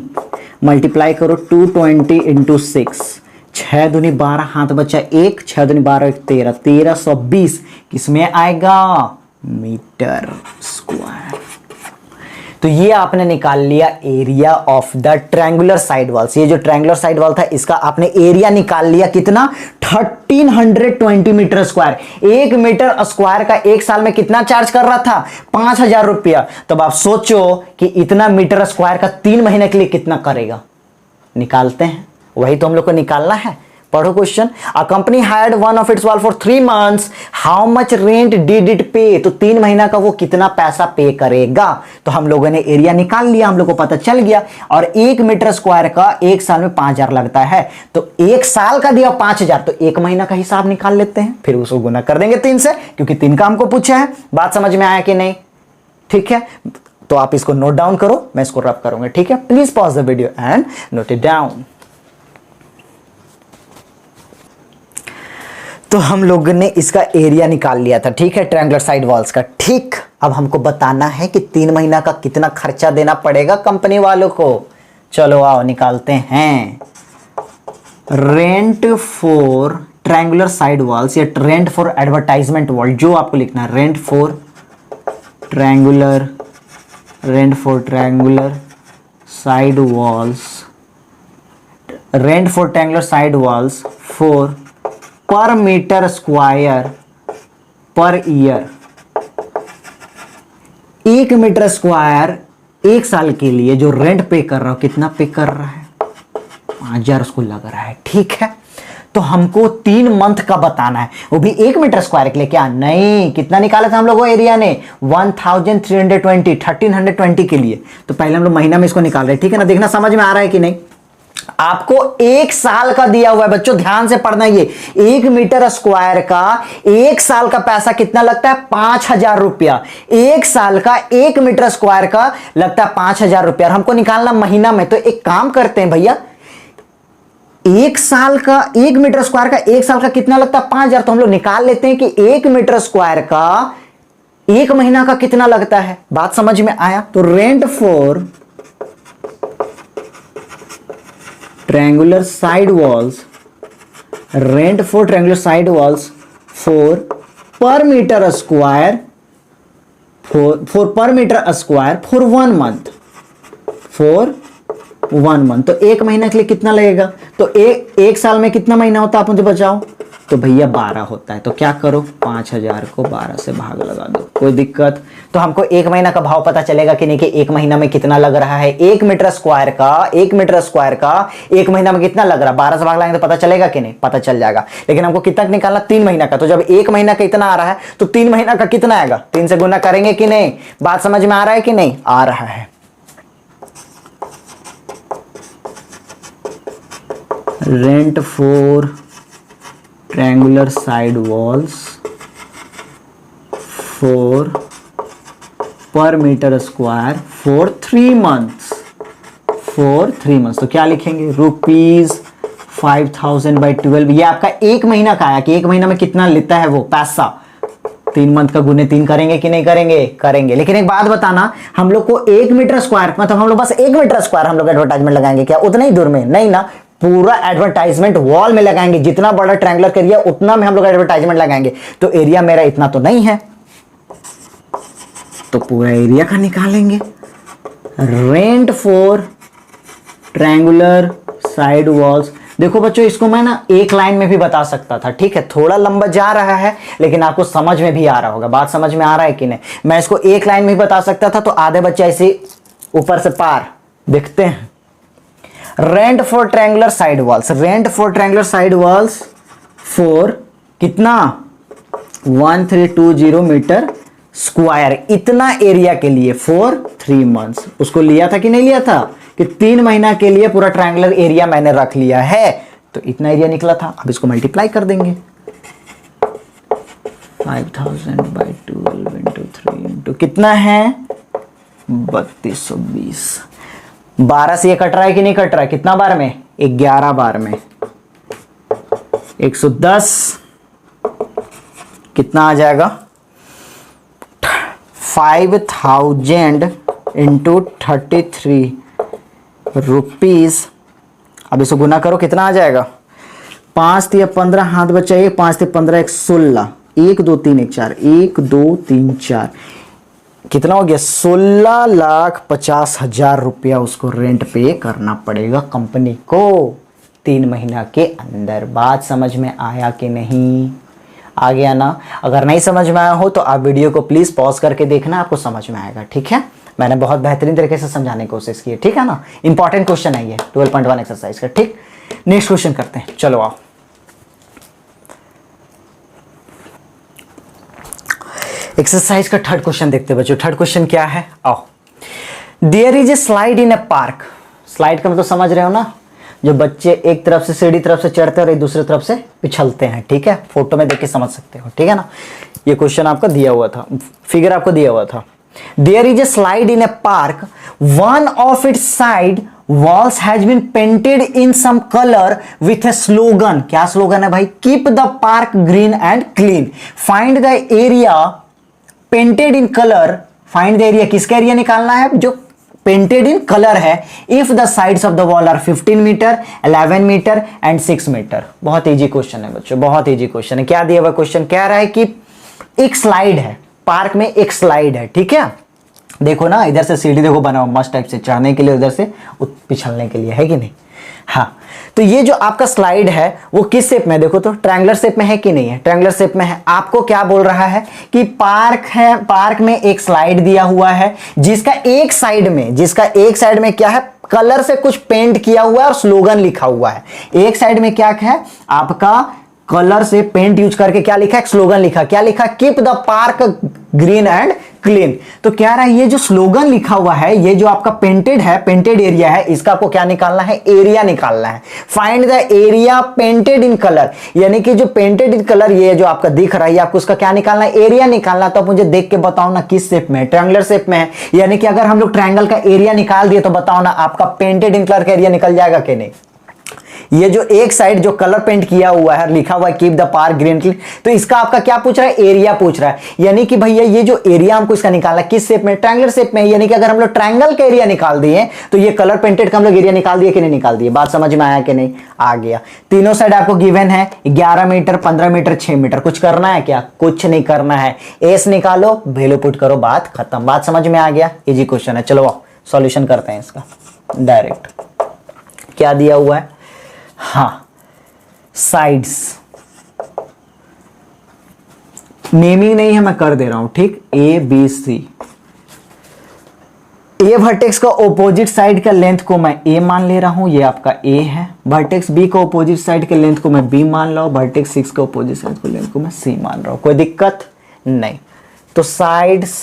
मल्टीप्लाई करो 220 इंटू 6, 6 दूनी 12, हाथ बचा 1, 6 दूनी 12 13, 1320 किसमें आएगा? Metre square. तो ये आपने निकाल लिया area of the triangular side walls. ये जो ट्रायंगुलर साइड वॉल था इसका आपने एरिया निकाल लिया, कितना? 1320 मीटर स्क्वायर। 1 मीटर स्क्वायर का एक साल में कितना चार्ज कर रहा था? 5000 रुपया। तब आप सोचो कि इतना मीटर स्क्वायर का 3 महीने के लिए कितना करेगा? निकालते हैं, वही तो हम लोग को निकालना है। पढ़ो question. A company hired one of it's wall for 3 months, how much rent did it पे? तो 3 महीना का वो कितना पैसा पे करेगा? तो हम लोगों ने एरिया निकाल लिया, हम लोग को पता चल गया। और 1 मीटर स्क्वायर का एक साल में 5000 लगता है, तो एक साल का दिया 5000, तो 1 महीना का हिसाब निकाल लेते हैं, फिर उसको गुना कर देंगे 3 से, क्योंकि 3 का हमको पूछा है। बात समझ में आया कि नहीं? ठीक है, तो आप इसको नोट डाउन करो, मैं इसको रब करूंगा, ठीक है। Please pause the video and note it down. तो हम लोगों ने इसका एरिया निकाल लिया था, ठीक है, ट्रायंगुलर साइड वॉल्स का, ठीक। अब हमको बताना है कि 3 महीना का कितना खर्चा देना पड़ेगा कंपनी वालों को। चलो आओ निकालते हैं। Rent for triangular side walls या रेंट फॉर एडवर्टाइजमेंट वॉल, जो आपको लिखना है, rent for triangular side walls, rent for triangular side walls for per metre square per year, 1 metre square 1 साल के लिए जो रेंट पे कर रहा हो, कितना पे कर रहा है? 5,000 उसको लग रहा है। ठीक है, तो हमको 3 मंथ का बताना है, वो भी 1 मीटर स्क्वायर के लिए। क्या नहीं, कितना निकाला था हम लोगों एरिया ने? 1320, 1320 के लिए। तो पहले हम लोग महीना में इसको निकाल रहे हैं। ठीक है ना, देखना समझ में आ रहा है कि नहीं। आपको 1 साल का दिया हुआ है बच्चों, ध्यान से पढ़ना। ये 1 मीटर स्क्वायर का 1 साल का पैसा कितना लगता है? 5,000 रुपया। 1 साल का 1 मीटर स्क्वायर का लगता है 5,000 रुपया। हमको निकालना महीना में, तो एक काम करते हैं भैया, 1 साल का 1 मीटर स्क्वायर का 1 साल का कितना लगता है? 5,000। तो हम लोग निकाल लेते हैं कि 1 मीटर स्क्वायर का 1 महीना का कितना लगता है। बात समझ में आया? तो rent for triangular side walls, rent for triangular side walls for per metre square, for per metre square for 1 month, for 1 month. तो 1 महीना के लिए कितना लगेगा? तो एक साल में कितना महीना होता है आप मुझे बताओ? तो भैया 12 होता है। तो क्या करो, 5,000 को 12 से भाग लगा दो, कोई दिक्कत? तो हमको 1 महीना का भाव पता चलेगा कि नहीं, कि 1 महीना में कितना लग रहा है। 1 मीटर स्क्वायर का 1 महीना में कितना लग रहा है? 12 से भाग लगाएंगे तो पता चलेगा कि नहीं? पता चल जाएगा। लेकिन हमको कितना निकालना? 3 महीना का। तो जब 1 महीना का इतना आ रहा है, तो 3 महीना का कितना आएगा? 3 से गुना करेंगे कि नहीं? बात समझ में आ रहा है कि नहीं? आ रहा है। Rent for triangular side walls for per metre square for 3 months, for 3 months. तो क्या लिखेंगे? ₹5,000/12। ये आपका 1 महीना का आया कि 1 महीना में कितना लेता है वो पैसा। 3 मंथ का गुने 3 करेंगे कि नहीं करेंगे? करेंगे। लेकिन एक बात बताना, हम लोग को 1 मीटर स्क्वायर, मतलब हम लोग बस 1 मीटर स्क्वायर हम लोग एडवर्टाइजमेंट लगाएंगे क्या? उतना ही दूर में नहीं ना, पूरा एडवर्टाइजमेंट वॉल में लगाएंगे। जितना बड़ा ट्रायंगुलर एरिया उतना में हम लोग एडवर्टाइजमेंट लगाएंगे। तो एरिया मेरा इतना तो नहीं है, तो पूरा एरिया का निकालेंगे। Rent for triangular side walls. देखो बच्चों, इसको मैं ना एक लाइन में भी बता सकता था। ठीक है, थोड़ा लंबा जा रहा है, लेकिन आपको समझ में भी आ रहा होगा। बात समझ में आ रहा है कि नहीं? मैं इसको एक लाइन में भी बता सकता था, तो आधे बच्चे ऐसे ऊपर से पार देखते हैं। Rent for triangular side walls, rent for triangular side walls for कितना? 1320 मीटर स्क्वायर, इतना एरिया के लिए फॉर 3 मंथ्स। उसको लिया था कि नहीं लिया था? कि 3 महीना के लिए पूरा ट्रायंगुलर एरिया मैंने रख लिया है, तो इतना एरिया निकला था। अब इसको मल्टीप्लाई कर देंगे। 5,000/12 इंटू 3 इंटू कितना है? 3220। 12 से ये कट रहा है कि नहीं कट रहा है? कितना बार में? 11 बार में। 110 कितना आ जाएगा? 5,000 इंटू 33 रुपीज। अब इसको गुना करो, कितना आ जाएगा? 5 तिया 15, हाथ बचा 1, 5 तिया 15, 1 16, 1 2 3 1 4, 1 2 3 4, कितना हो गया? 16,50,000 रुपया उसको रेंट पे करना पड़ेगा कंपनी को 3 महीना के अंदर। बात समझ में आया कि नहीं? आ गया ना? अगर नहीं समझ में आया हो तो आप वीडियो को प्लीज पॉज करके देखना, आपको समझ में आएगा। ठीक है, मैंने बहुत बेहतरीन तरीके से समझाने की कोशिश की है। ठीक है ना? इंपॉर्टेंट क्वेश्चन है ये 12.1 एक्सरसाइज का। ठीक, नेक्स्ट क्वेश्चन करते हैं, चलो आओ। एक्सरसाइज का 3rd क्वेश्चन देखते हैं बच्चों। 3rd क्वेश्चन क्या है? आओ। There is a slide in a park. Slide का मतलब समझ रहे हो ना, जो बच्चे एक तरफ से सीढ़ी तरफ से चढ़ते हैं और एक दूसरी तरफ से पिछलते हैं। ठीक है, फोटो में देख के समझ सकते हो। ठीक है ना? ये क्वेश्चन आपका दिया हुआ था, फिगर आपको दिया हुआ था। There is a slide in a park, one of its side walls has been painted in some color with a slogan. क्या स्लोगन है भाई? Keep the park green and clean. Find the area painted in color. Find the area, किसका area निकालना है? जो painted in color है। If the sides of the wall are 15 metre, 11 metre and 6 metre. बहुत easy question है बच्चों, बहुत easy question है। क्या दिया हुआ क्वेश्चन? कह रहा है कि एक स्लाइड है, पार्क में एक स्लाइड है। ठीक है, देखो ना, इधर से सीढ़ी देखो बना हुआ मस्त टाइप से चढ़ने के लिए, उधर से पिछलने के लिए, है कि नहीं? हाँ, तो ये जो आपका स्लाइड है वो किस शेप में, देखो तो ट्रायंगुलर शेप में है कि नहीं है, ट्रायंगुलर शेप में है। आपको क्या बोल रहा है कि पार्क है, पार्क में एक स्लाइड दिया हुआ है जिसका एक साइड में क्या है, कलर से कुछ पेंट किया हुआ है और स्लोगन लिखा हुआ है। एक साइड में क्या है आपका, कलर से पेंट यूज करके क्या लिखा है, स्लोगन लिखा, क्या लिखा, keep the park green and clean. तो क्या रहा है, ये जो स्लोगन लिखा हुआ है, ये जो आपका पेंटेड है, पेंटेड एरिया है, इसका आपको क्या निकालना है, एरिया निकालना है। Find the area painted in colour, यानी कि जो पेंटेड इन कलर ये जो आपका दिख रहा है, आपको उसका क्या निकालना है, एरिया निकालना। तो आप मुझे देख के बताओ ना किस शेप में है, ट्रायंगुलर शेप में है, यानी कि अगर हम लोग ट्रायंगल का एरिया निकाल दिए तो बताओ ना आपका पेंटेड इन कलर का एरिया निकल जाएगा कि नहीं। ये जो एक साइड जो कलर पेंट किया हुआ है, लिखा हुआ है keep the park green clean, तो इसका आपका क्या पूछ रहा है, एरिया पूछ रहा है। यानी कि भैया ये जो एरिया हमको इसका निकालना है किस शेप में, ट्रायंगुलर शेप में। यानी कि अगर हम लोग ट्रायंगल का एरिया निकाल दिए तो ये कलर पेंटेड का हम लोग एरिया निकाल दिए कि नहीं निकाल दिए, बात समझ में आया कि नहीं, आ गया। तीनों साइड आपको गिवन है 11 मीटर, 15 मीटर, 6 मीटर। कुछ करना है क्या, कुछ नहीं करना है, एस निकालो, वैल्यू पुट करो, बात खत्म। बात समझ में आ गया, इजी क्वेश्चन है। चलो सॉल्यूशन करते हैं इसका डायरेक्ट। क्या दिया हुआ है, हाँ साइड्स, नेमिंग नहीं है, मैं कर दे रहा हूं, ठीक। A B C, A vertex का ऑपोजिट साइड का लेंथ को मैं ए मान ले रहा हूं, ये आपका ए है। वर्टेक्स बी का ऑपोजिट साइड के लेंथ को मैं बी मान लो, वर्टेक्स 6 का ऑपोजिट साइड के लेंथ को मैं सी मान रहा हूं। कोई दिक्कत नहीं। तो sides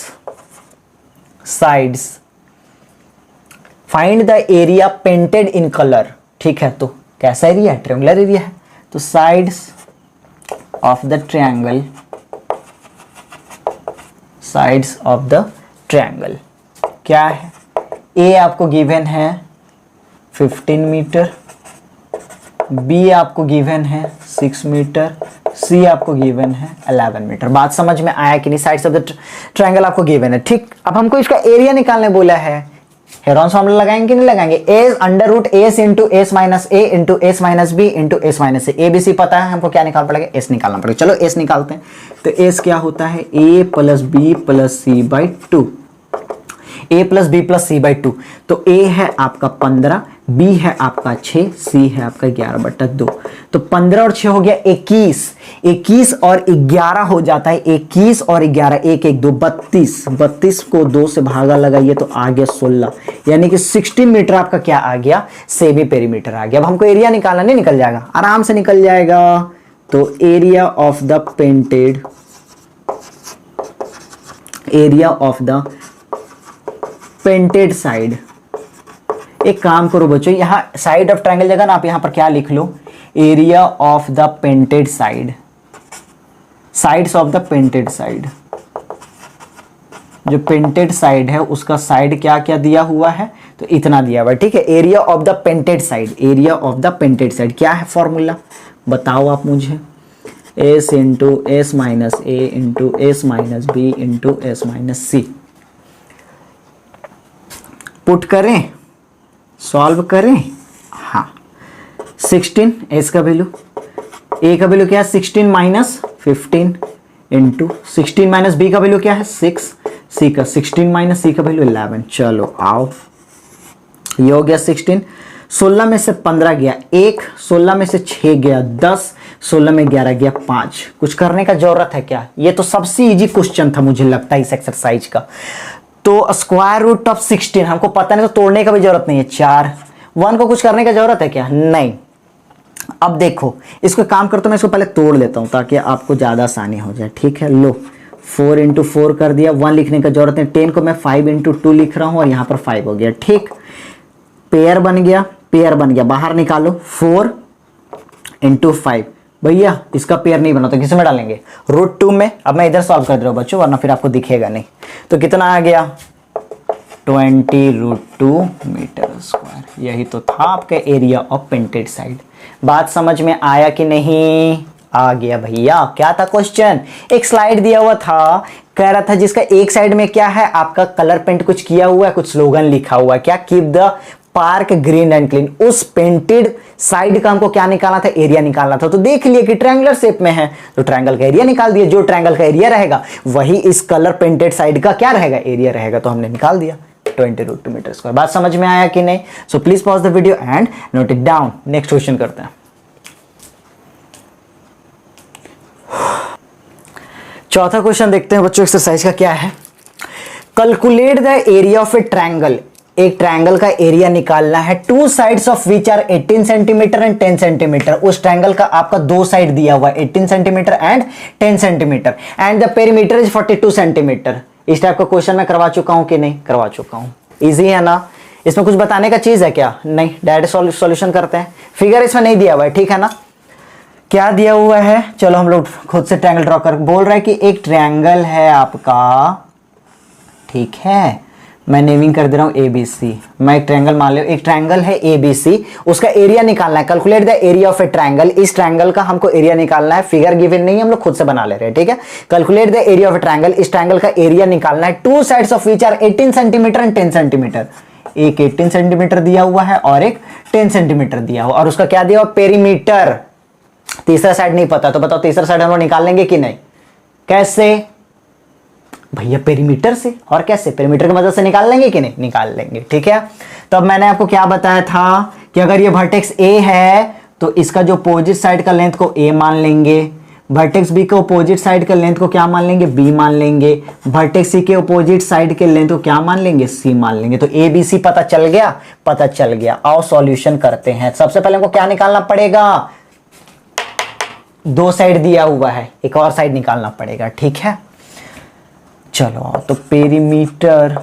find the area painted in colour, ठीक है। तो कैसा एरिया है, ट्रायंगुलर एरिया है। तो sides of the triangle, sides of the triangle क्या है, ए आपको गिवन है 15 मीटर, बी आपको गिवन है 6 मीटर, सी आपको गिवन है 11 मीटर। बात समझ में आया कि नहीं, साइड्स ऑफ द ट्रायंगल आपको गिवन है, ठीक। अब हमको इसका एरिया निकालने बोला है, हेरोन्स फॉर्मूला लगाएंगे कि नहीं लगाएंगे, S under root S into S minus A into S minus B into S minus A B C पता है हमको, क्या निकालना पड़ेगा, एस निकालना पड़ेगा। चलो एस निकालते हैं। तो एस क्या होता है, A plus B plus C by 2, A plus B plus C by 2। तो ए है आपका 15, बी है आपका 6, सी है आपका 11/2। तो 15 और 6 हो गया 21, 21 और 11 हो जाता है, 21 और 11, 1 1 2 32, 32 को 2 से भागा लगाइए तो आ गया 16, यानी कि 16 मीटर आपका क्या आ गया, सेमी पेरीमीटर आ गया। अब हमको एरिया निकालना, नहीं निकल जाएगा, आराम से निकल जाएगा। तो area of the painted, area of the painted side, एक काम करो बच्चों, यहां साइड ऑफ ट्रायंगल जगह ना आप यहां पर क्या लिख लो, area of the painted side, sides of the painted side. जो पेंटेड साइड है उसका साइड क्या क्या दिया हुआ है, तो इतना दिया हुआ है, ठीक है। Area of the painted side, area of the painted side क्या है फॉर्मूला, बताओ आप मुझे, S into S minus A into S minus B into S minus C. Put करें, सॉल्व करें, हाँ 16, एस का वैल्यू, ए का वैल्यू क्या है 16 माइनस 15 इंटू 16 माइनस बी का वैल्यू क्या है 6, सी का 16 माइनस सी का वैल्यू 11। चलो आओ, ये हो गया 16, 16 में से 15 गया 1, 16 में से 6 गया 10, 16 में 11 गया 5। कुछ करने का जरूरत है क्या, ये तो सबसे इजी क्वेश्चन था मुझे लगता है इस एक्सरसाइज का। तो स्क्वायर रूट ऑफ 16 हमको पता नहीं, तो तोड़ने का भी जरूरत नहीं है, 4, 1 को कुछ करने का जरूरत है क्या, नहीं। अब देखो इसको काम करते, मैं इसको पहले तोड़ लेता हूं ताकि आपको ज्यादा आसानी हो जाए, ठीक है। लो 4 इंटू 4 कर दिया, 1 लिखने का जरूरत नहीं, 10 को मैं 5 इंटू 2 लिख रहा हूं और यहां पर 5 हो गया, ठीक। पेयर बन गया, पेयर बन गया, बाहर निकालो 4 इंटू 5, भैया इसका पेयर नहीं बना तो किस में डालेंगे, √2 में। अब मैं इधर सॉल्व कर रहा हूं बच्चों, वरना फिर आपको दिखेगा नहीं। तो कितना आ गया 20√2 मीटर स्क्वायर, यही तो था आपका एरिया ऑफ पेंटेड साइड। बात समझ में आया कि नहीं, आ गया भैया। क्या था क्वेश्चन, एक स्लाइड दिया हुआ था, कह रहा था जिसका एक साइड में क्या है आपका कलर पेंट कुछ किया हुआ है, कुछ स्लोगन लिखा हुआ है, क्या, keep the park green and clean. उस पेंटेड साइड का हमको क्या निकालना था, एरिया निकालना था। तो देख लिए कि ट्रायंगुलर शेप में है तो ट्रायंगल का एरिया निकाल दिया, जो ट्रायंगल का एरिया रहेगा वही इस कलर पेंटेड साइड का क्या रहेगा, एरिया रहेगा, तो हमने निकाल दिया। 20 √2 मीटर स्क्वायर। बात समझ में आया कि नहीं? So please pause the video and note it down. Next question करते हैं। चौथा क्वेश्चन देखते हैं बच्चों एक्सरसाइज का क्या है। Calculate the area of a triangle. एक ट्रायंगल का एरिया निकालना है, two sides of which are 18 centimetre and 10 centimetre. उस ट्रायंगल का आपका दो साइड दिया हुआ है 18 centimetre and 10 centimetre and the perimeter is 42 centimetre. इस टाइप का क्वेश्चन मैं करवा चुका हूं कि नहीं? करवा चुका हूं। इजी है ना? इसमें कुछ बताने का चीज है क्या? नहीं, डायरेक्ट सॉल्यूशन करते हैं। फिगर इसमें नहीं दिया हुआ है, ठीक है ना? क्या दिया हुआ है? चलो हम लोग खुद से ट्रायंगल ड्रॉ कर। बोल रहा है कि एक ट्रायंगल है आपका, ठीक है, मैं नेमिंग कर दे रहा हूं ABC। मैं एक ट्रायंगल मान लो, एक ट्रायंगल है ABC, उसका एरिया निकालना है। Calculate the area of a triangle. इस ट्रायंगल का हमको एरिया निकालना है। फिगर गिवन नहीं है, हम लोग खुद से बना ले रहे हैं, ठीक है। Calculate the area of a triangle. इस ट्रायंगल का एरिया निकालना है, two sides of which are 18 centimetre and 10 centimetre. एक 18 सेंटीमीटर दिया हुआ है और एक 10 सेंटीमीटर दिया हुआ, और उसका क्या दिया हुआ? पेरीमीटर। तीसरा साइड नहीं पता, तो बताओ तीसरा साइड हम लोग निकाल लेंगे कि नहीं? कैसे भैया? पेरीमीटर से। और कैसे? पेरीमीटर की मदद से निकाल लेंगे कि नहीं? निकाल लेंगे, ठीक है। तब मैंने आपको क्या बताया था कि अगर ये वर्टेक्स A है तो इसका जो अपोजिट साइड का लेंथ को A मान लेंगे, वर्टेक्स B के अपोजिट साइड के लेंथ को क्या मान लेंगे? B मान लेंगे, वर्टेक्स C के अपोजिट साइड के लेंथ को क्या मान लेंगे? C मान लेंगे। तो ABC पता चल गया? पता चल गया। आओ सॉल्यूशन करते हैं। सबसे पहले हमको क्या निकालना पड़ेगा? दो साइड दिया हुआ है, एक और साइड निकालना पड़ेगा, ठीक है। चलो तो पेरीमीटर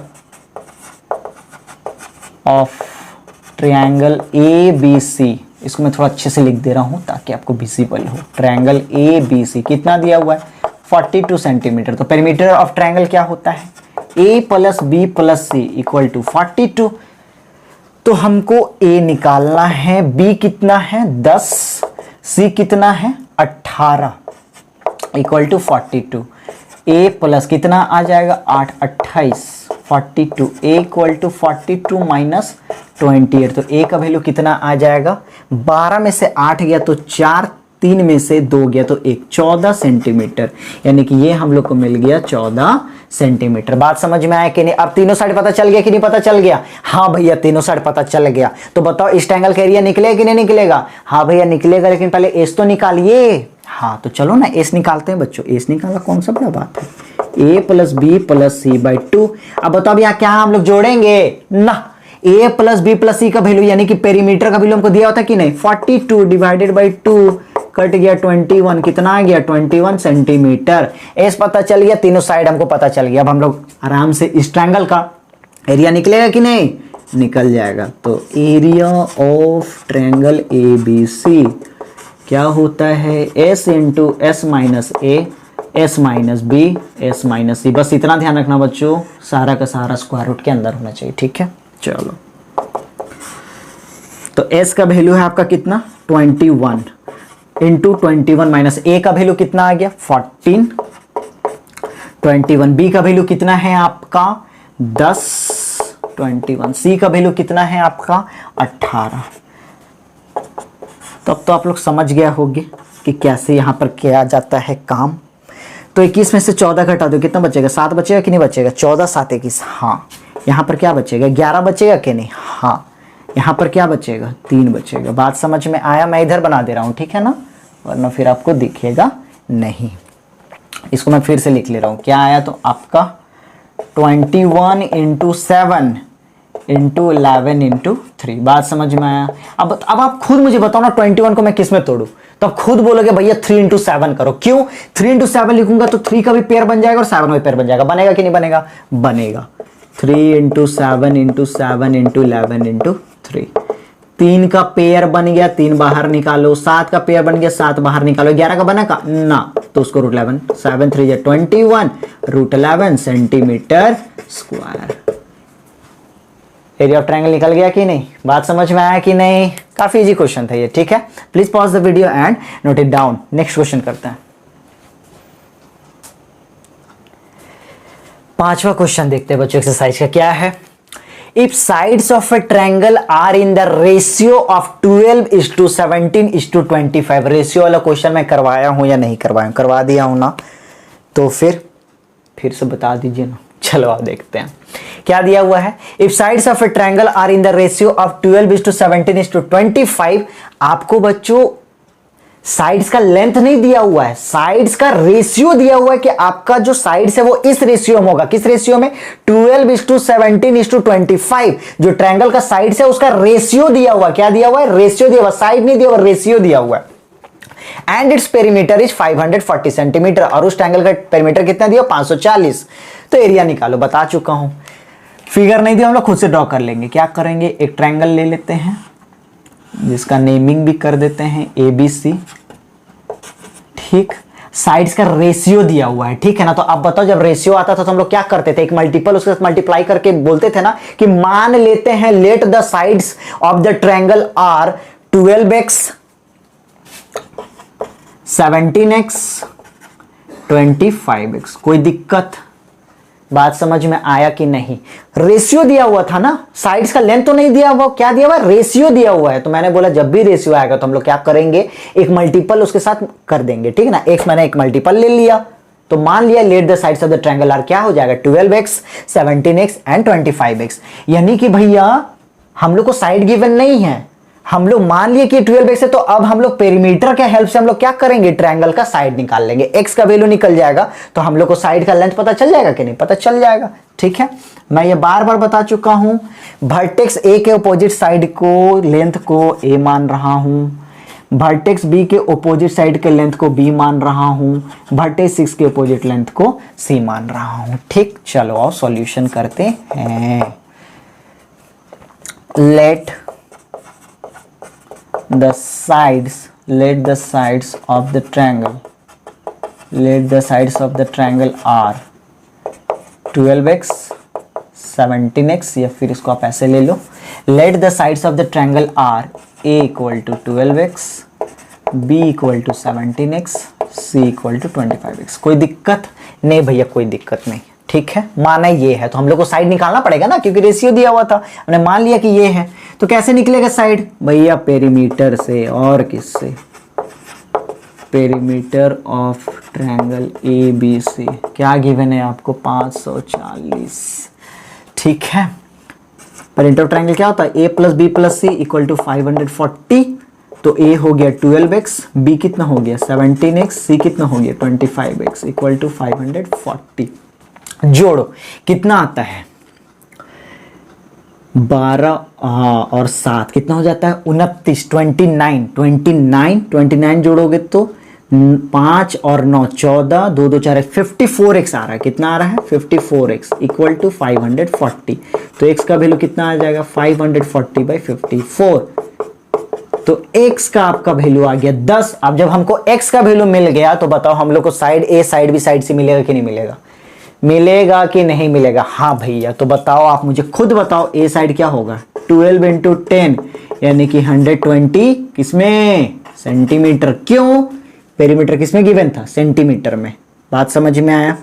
ऑफ ट्रायंगल ABC, इसको मैं थोड़ा अच्छे से लिख दे रहा हूं ताकि आपको विजिबल हो। ट्रायंगल ABC कितना दिया हुआ है? 42 सेंटीमीटर। तो पेरीमीटर ऑफ ट्रायंगल क्या होता है? A + B + C = 42। तो हमको A निकालना है, B कितना है? 10, C कितना है? 18 = 42। A प्लस कितना आ जाएगा? 8, 28, 42। A = 42 minus 28। तो A का वैल्यू कितना आ जाएगा? 12 में से 8 गया तो 4, 3 में से 2 गया तो 1, 14 सेंटीमीटर। यानी कि ये हम लोग को मिल गया 14 सेंटीमीटर। बात समझ में आया कि नहीं? अब तीनों साइड पता चल गया कि नहीं पता चल गया? हाँ भैया, तीनों साइड पता चल गया। तो बताओ इस ट्रायंगल का एरिया निकलेगा कि नहीं निकलेगा? हाँ भैया निकलेगा, लेकिन पहले एस तो निकालिए। हाँ तो चलो ना एस निकालते हैं बच्चों। एस निकालना कौन सा बड़ा बात है? A + B + C/2। अब बताओ यहाँ क्या हम लोग जोड़ेंगे ना? A + B + C का वैल्यू यानी कि पेरीमीटर का वैल्यू हमको दिया होता कि नहीं? 42 / 2 कट गया 21। कितना आ गया? 21 सेंटीमीटर। एस पता चल गया, तीनों साइड हमको पता चल गया। अब हम लोग आराम से इस ट्रायंगल का एरिया निकलेगा कि नहीं? निकल जाएगा। तो एरिया ऑफ ट्रायंगल ABC क्या होता है? S × S - A, S - B, S - C। बस इतना ध्यान रखना बच्चों, सारा का सारा स्क्वायर रूट के अंदर होना चाहिए, ठीक है। चलो तो S का वैल्यू है आपका कितना? 21 × 21 माइनस A का वैल्यू कितना आ गया? 14, 21। B का वैल्यू कितना है आपका? 10, 21। C का वैल्यू कितना है आपका? 18। तब तो आप लोग समझ गया होंगे कि कैसे यहाँ पर किया जाता है काम। तो 21 में से 14 घटा दो, कितना बचेगा? 7 बचेगा कि नहीं बचेगा? 14, 7, 21। हाँ, यहाँ पर क्या बचेगा? 11 बचेगा कि नहीं? हाँ, यहाँ पर क्या बचेगा? 3 बचेगा। बात समझ में आया? मैं इधर बना दे रहा हूँ, ठीक है ना, वरना फिर आपको दिखेगा नहीं। इसको मैं फिर से लिख ले रहा हूँ। क्या आया? तो आपका 21 × 7 × 11 × 3। बात समझ में आया? अब आप खुद मुझे बताओ ना, 21 को मैं किस में तोड़ू? तो आप खुद बोलोगे भैया 3 × 7 करो। क्यों? 3 × 7 लिखूंगा तो 3 का भी पेयर बन जाएगा और 7 का भी पेयर बन जाएगा। बनेगा कि नहीं बनेगा? बनेगा। 3 × 7 × 7 × 11 × 3। 3 का पेयर बन गया, 3 बाहर निकालो। 7 का पेयर बन गया, 7 बाहर निकालो। 11 का बना का ना, तो उसको √11। 7 3 × 21 √11 centimetre square. Area of triangle निकल गया कि नहीं? बात समझ में आया कि नहीं? काफी इजी क्वेश्चन था ये, ठीक है। Please pause the video and note it down. Next question करते हैं। 5वां क्वेश्चन देखते हैं बच्चों एक्सरसाइज का। क्या है? If sides of a triangle are in the ratio of 12:17:25। Ratio वाला क्वेश्चन मैं करवाया हूं या नहीं करवाया? करवा दिया हूं ना, तो फिर से बता दीजिए ना। चलो आप देखते हैं क्या दिया हुआ है। If sides of a triangle are in the ratio of 12:17:25, आपको बच्चों साइड्स का लेंथ नहीं दिया हुआ है, साइड्स का रेशियो दिया हुआ है कि आपका जो साइड्स है वो इस रेशियो में होगा। किस रेशियो में? 12:17:25। जो ट्रायंगल का साइड्स है उसका रेशियो दिया हुआ। क्या दिया हुआ है? रेशियो दिया हुआ, साइड नहीं दिया हुआ, रेशियो दिया हुआ है। And its perimeter is 540 centimetre, और उस ट्रायंगल का पेरीमीटर कितना दिया? 540। तो एरिया निकालो, बता चुका हूं। फिगर नहीं दिया, हम लोग खुद से ड्रॉ कर लेंगे। क्या करेंगे, एक ट्रायंगल ले लेते हैं जिसका नेमिंग भी कर देते हैं ABC। ठीक, साइड्स का रेशियो दिया हुआ है, ठीक है ना। तो अब बताओ, जब रेशियो आता था तो हम लोग क्या करते थे? एक मल्टीपल उसके साथ मल्टीप्लाई करके बोलते थे ना कि मान लेते हैं let the sides of the triangle are 12x, 17x, 25x। कोई दिक्कत? बात समझ में आया कि नहीं? रेशियो दिया हुआ था ना, साइड्स का लेंथ तो नहीं दिया हुआ। क्या दिया हुआ? रेशियो दिया हुआ है। तो मैंने बोला जब भी रेशियो आएगा तो हम लोग क्या करेंगे, एक मल्टीपल उसके साथ कर देंगे, ठीक है ना। एक मैंने एक मल्टीपल ले लिया, तो मान लिया let the sides of the triangle are, क्या हो जाएगा? 12x, 17x and 25x। यानी कि भैया हम लोग को साइड गिवन नहीं है, हम लोग मान लिए कि 12x है, तो अब हम लोग पेरीमीटर के हेल्प से हम लोग क्या करेंगे, ट्रायंगल का साइड निकाल लेंगे। x का वैल्यू निकल जाएगा तो हम लोग को साइड का लेंथ पता चल जाएगा कि नहीं? पता चल जाएगा, ठीक है। मैं ये बार बार बता चुका हूं, वर्टेक्स A के अपोजिट साइड को लेंथ को A मान रहा हूं, वर्टेक्स B के अपोजिट साइड के लेंथ को B मान रहा हूं, वर्टेक्स 6 के अपोजिट लेंथ को C मान रहा हूं। ठीक, चलो आओ सॉल्यूशन करते हैं। let the sides of the triangle are 12x, 17x, या फिर इसको आप ऐसे ले लो, let the sides of the triangle are A equal to 12x, B equal to 17x, C equal to 25x। कोई दिक्कत नहीं भैया? कोई दिक्कत नहीं, ठीक है। माना ये है तो हम लोग को साइड निकालना पड़ेगा ना, क्योंकि रेशियो दिया हुआ था, हमने मान लिया कि ये है। तो कैसे निकलेगा साइड भैया? पेरीमीटर से। और किससे? Perimeter of triangle ABC। क्या गिवन है आपको? 540, ठीक है। पेरीमीटर ऑफ ट्रायंगल क्या होता है? A + B + C = 540। तो A हो गया 12x, B कितना हो गया 17x, C कितना हो गया 25x = 540। जोड़ो, कितना आता है? 12 और 7 कितना हो जाता है? 29, 29 जोड़ोगे तो 5 और 9 14, 2 2 4 54x आ रहा है। कितना आ रहा है? 54x = 540। तो x का वैल्यू कितना आ जाएगा? 540/54। तो x का आपका वैल्यू आ गया 10। अब जब हमको x का वैल्यू मिल गया तो बताओ हम लोग को side A side B side से मिलेगा कि नहीं मिलेगा? मिलेगा कि नहीं मिलेगा? हाँ भैया। तो बताओ, आप मुझे खुद बताओ, A साइड क्या होगा? 12 × 10 यानी कि 120 किसमें? सेंटीमीटर। क्यों? पेरीमीटर किसमें गिवन था? सेंटीमीटर में। बात समझ में आया?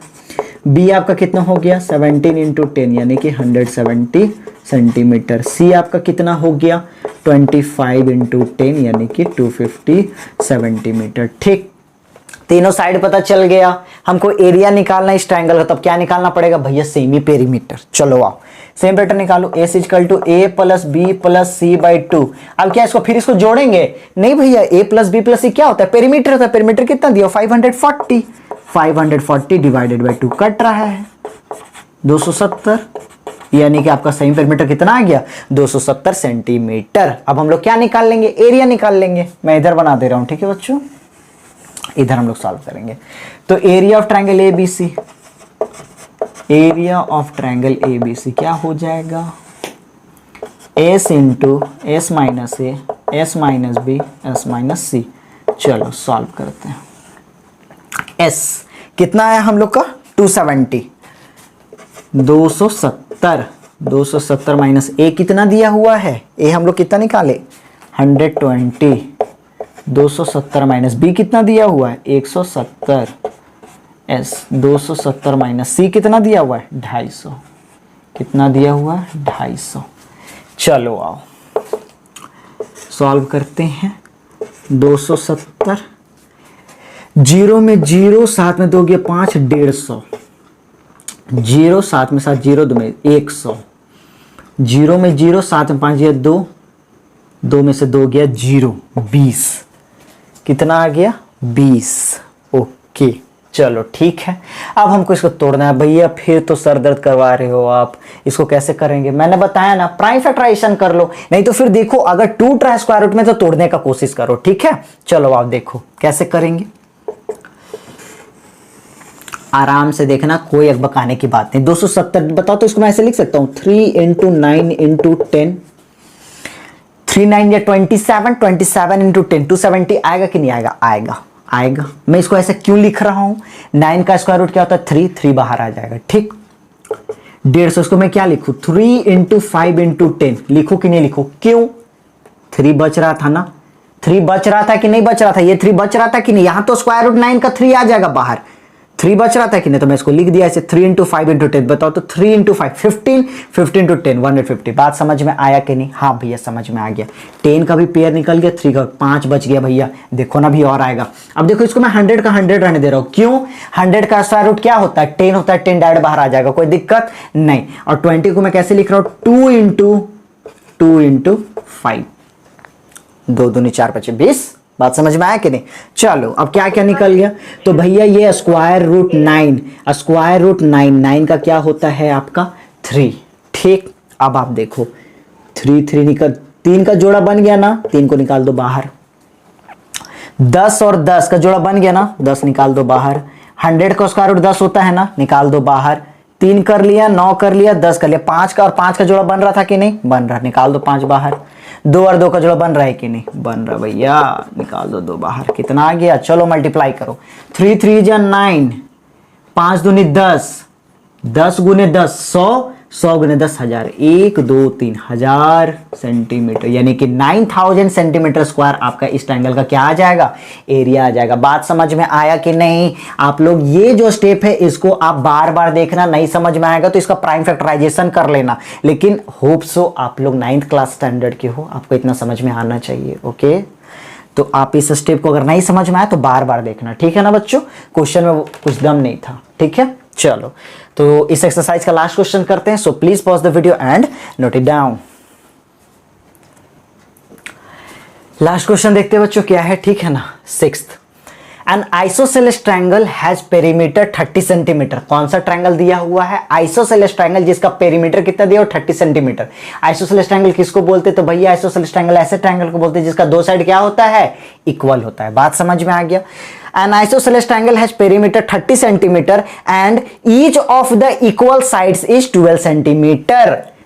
B आपका कितना हो गया? 17 × 10 यानी कि 170 सेंटीमीटर। C आपका कितना हो गया? 25 × 10 यानी कि 250 सेंटीमीटर। ठीक, तीनों साइड पता चल गया। हमको एरिया निकालना इस ट्रायंगल का, तब क्या निकालना पड़ेगा भैया? Semi perimeter. चलो आओ सेम पैटर्न निकालो। A = A + B + C/2। अब क्या इसको फिर इसको जोड़ेंगे? नहीं भैया, A + B + C क्या होता है? पेरीमीटर होता है। पेरीमीटर कितना दिया? 540। 540 / 2 कट रहा है 270, यानी कि आपका सही पेरीमीटर कितना आ गया? 270 सेंटीमीटर। अब हम लोग क्या निकाल लेंगे? एरिया निकाल लेंगे। मैं इधर बना दे रहा हूं, ठीक है बच्चों, इधर हम लोग सॉल्व करेंगे। तो area of triangle ABC, area of triangle ABC क्या हो जाएगा? S × S - A, S - B, S - C। चलो सॉल्व करते हैं। S कितना आया हम लोग का? 270। 270 - A कितना दिया हुआ है? A हम लोग कितना निकाले? 120। 270 - B कितना दिया हुआ है? 170। S 270 - C कितना दिया हुआ है? 250। कितना दिया हुआ है? 250। चलो आओ सॉल्व करते हैं। 270, 0 में 0, 7 में 2 गया 5, 150। जीरो, 7 में 7 जीरो, 2 में 100, जीरो में जीरो, 7 में 5 गया 2, 2 में से 2 गया जीरो, 20। कितना आ गया? 20। ओके चलो ठीक है। अब हमको इसको तोड़ना है। भैया फिर तो सर दर्द करवा रहे हो आप, इसको कैसे करेंगे? मैंने बताया ना प्राइम फैक्टराइजेशन कर लो, नहीं तो फिर देखो अगर 2 ट्राई स्क्वायर रूट में तो तोड़ने का कोशिश करो। ठीक है चलो आप देखो कैसे करेंगे, आराम से देखना, कोई अकबकाने की बात नहीं। 270 बताओ तो इसको मैं ऐसे लिख सकता हूं 3 इंटू 9 इंटू 10, 3 9 या 27, 27 इंटू 10, 270 आएगा कि नहीं आएगा? आएगा, आएगा। मैं इसको ऐसे क्यों लिख रहा हूं? 9 का स्क्वायर रूट क्या होता है? 3, 3 बाहर आ जाएगा। ठीक, 150, इसको मैं क्या लिखूं? 3 इंटू 5 इंटू 10 लिखो कि नहीं लिखो? क्यों? 3 बच रहा था ना, 3 बच रहा था कि नहीं बच रहा था? ये 3 बच रहा था कि नहीं? यहां तो स्क्वायर रूट 9 का 3 आ जाएगा बाहर, 3 बच रहा था कि नहीं? तो मैं इसको लिख दिया ऐसे 3 इंटू 5 इंटू 10। बताओ तो 3 इंटू 5 15, 15 इंटू 10 150। बात समझ में आया कि नहीं? हाँ भैया समझ में आ गया। 10 का भी पेयर निकल गया, 3 का 5 बच गया भैया। देखो ना भी और आएगा। अब देखो इसको मैं 100 का 100 रहने दे रहा हूं। क्यों? 100 का स्क्वायर रूट क्या होता है? 10 होता है, 10 डायरेक्ट बाहर आ जाएगा, कोई दिक्कत नहीं। और 20 को मैं कैसे लिख रहा हूं? 2 इंटू 5, 2 दूनी 4 बचे 20। बात समझ में आया कि नहीं? चलो अब क्या क्या निकल गया? तो भैया ये स्क्वायर रूट 9, स्क्वायर रूट 9, 9 का क्या होता है आपका? 3। ठीक, अब आप देखो 3 3 निकल, 3 का जोड़ा बन गया ना, 3 को निकाल दो बाहर। 10 और 10 का जोड़ा बन गया ना, 10 निकाल दो बाहर। 100 का स्क्वायर रूट 10 होता है ना, निकाल दो बाहर। 3 कर लिया, 9 कर लिया, 10 कर लिया। 5 का और 5 का जोड़ा बन रहा था कि नहीं? बन रहा, निकाल दो 5 बाहर। 2 और 2 का जोड़ा बन रहा है कि नहीं? बन रहा भैया, निकाल दो 2 बाहर। कितना आ गया? चलो मल्टीप्लाई करो। 3 3 जा 9, 5 दूनी 10, 10 गुने 10 100, 100 गुने 10 1000, 1 2 3 1000 सेंटीमीटर, यानी कि 9000 सेंटीमीटर स्क्वायर आपका इस ट्रायंगल का क्या आ जाएगा? एरिया आ जाएगा। बात समझ में आया कि नहीं? आप लोग ये जो स्टेप है इसको आप बार बार देखना, नहीं समझ में आएगा तो इसका प्राइम फैक्टराइजेशन कर लेना। लेकिन होप सो आप लोग 9th क्लास स्टैंडर्ड के हो, आपको इतना समझ में आना चाहिए। ओके, तो आप इस स्टेप को अगर नहीं समझ में आया तो बार बार देखना। ठीक है ना बच्चों? क्वेश्चन में कुछ दम नहीं था। ठीक है चलो, तो इस एक्सरसाइज का लास्ट क्वेश्चन करते हैं। So please pause the video and note it down. Last question देखते हैं बच्चों क्या है। ठीक है ना? 6th, N isosceles triangle has perimeter 30 centimetre. कौन सा ट्रायंगल दिया हुआ है? आइसोसेलेस ट्रायंगल, जिसका पेरीमीटर कितना दिया हो? 30 सेंटीमीटर। आइसोसेलेस ट्रायंगल किसको बोलते हैं? तो भैया आइसोसेलेस ट्रायंगल ऐसे ट्रायंगल को बोलते हैं जिसका 2 साइड क्या होता है? इक्वल होता है। बात समझ में आ गया? An isosceles triangle has perimeter 30 centimeter and each of the equal sides is 12 centimeter.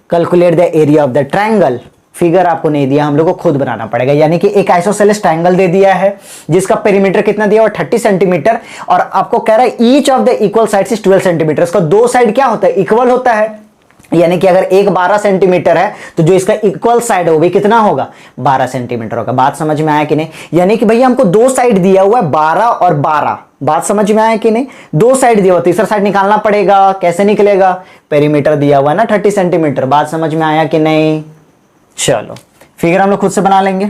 Calculate the area of the triangle. Figure आपको नहीं दिया, हम लोग को खुद बनाना पड़ेगा। यानी कि एक आइसोसेलेस ट्रायंगल दे दिया है जिसका पेरीमीटर कितना दिया हुआ? 30 सेंटीमीटर, और आपको कह रहा है each of the equal sides is 12 centimetre. इसका 2 साइड क्या होता है? इक्वल होता है। यानी कि अगर एक 12 सेंटीमीटर है तो जो इसका इक्वल साइड है वो कितना होगा? 12 सेंटीमीटर होगा। बात समझ में आया कि नहीं? यानी कि भैया हमको 2 साइड दिया हुआ है 12 और 12। बात समझ में आया कि नहीं? 2 साइड दिया हुआ, तीसरा साइड निकालना पड़ेगा। कैसे निकलेगा? पेरीमीटर दिया हुआ है ना 30 सेंटीमीटर। बात समझ में आया कि नहीं? चलो फिगर हम लोग खुद से बना लेंगे।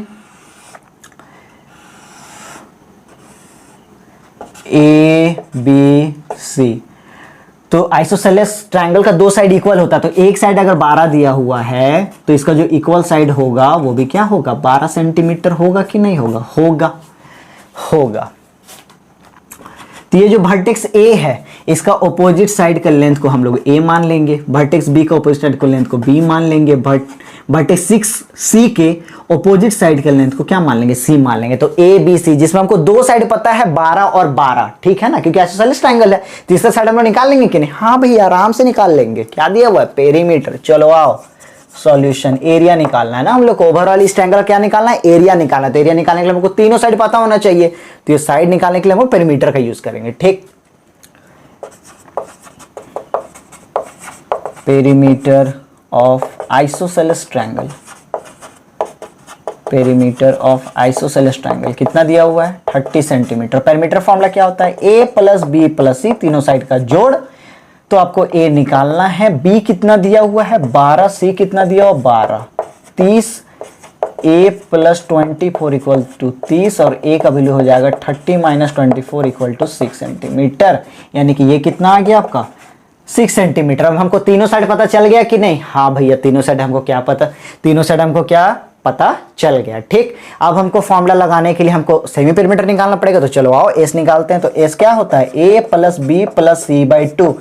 ए बी सी, तो आइसोसेलेस ट्रायंगल का 2 साइड इक्वल होता है, तो एक साइड अगर 12 दिया हुआ है तो इसका जो इक्वल साइड होगा वो भी क्या होगा? 12 सेंटीमीटर होगा कि नहीं होगा? होगा, होगा। तो ये जो वर्टेक्स ए है इसका ऑपोजिट साइड का लेंथ को हम लोग ए मान लेंगे, वर्टेक्स बी का ऑपोजिट साइड को लेंथ को बी मान लेंगे, वर्टेक्स 6 सी के ऑपोजिट साइड के लेंथ को क्या मान लेंगे? सी मान लेंगे। तो ए बी सी, जिसमें हमको 2 साइड पता है 12 और 12। ठीक है ना? क्योंकि आइसोसेलेस ट्रायंगल है। तीसरा साइड हम लोग निकाल लेंगे कि नहीं? हाँ भैया आराम से निकाल लेंगे। क्या दिया हुआ है? पेरीमीटर। चलो आओ सॉल्यूशन। एरिया निकालना है ना हम लोग को। ओवरऑल इस ट्रायंगल क्या निकालना है? एरिया निकालना है। तो एरिया निकालने के लिए हमको तीनों साइड पता होना चाहिए, तो ये साइड निकालने के लिए हम पेरीमीटर का यूज करेंगे। ठीक, perimeter of isosceles triangle, perimeter of isosceles triangle कितना दिया हुआ है? 30 सेंटीमीटर। पेरीमीटर फॉर्मूला क्या होता है? ए प्लस बी प्लस सी, तीनों साइड का जोड़। तो आपको ए निकालना है, बी कितना दिया हुआ है? 12, सी कितना दिया हुआ? 12, 30, ए प्लस 24 इक्वल टू 30, और ए का वैल्यू हो जाएगा 30 माइनस 24 इक्वल टू 6 सेंटीमीटर। यानी कि ये कितना आ गया आपका? 6 सेंटीमीटर। अब हमको तीनों साइड पता चल गया कि नहीं? हाँ भैया, तीनों साइड हमको क्या पता, तीनों साइड हमको क्या पता चल गया। ठीक, अब हमको फॉर्मूला लगाने के लिए हमको सेमी पेरीमीटर निकालना पड़ेगा। तो चलो आओ एस निकालते हैं। तो एस क्या होता है? A plus B plus C by 2।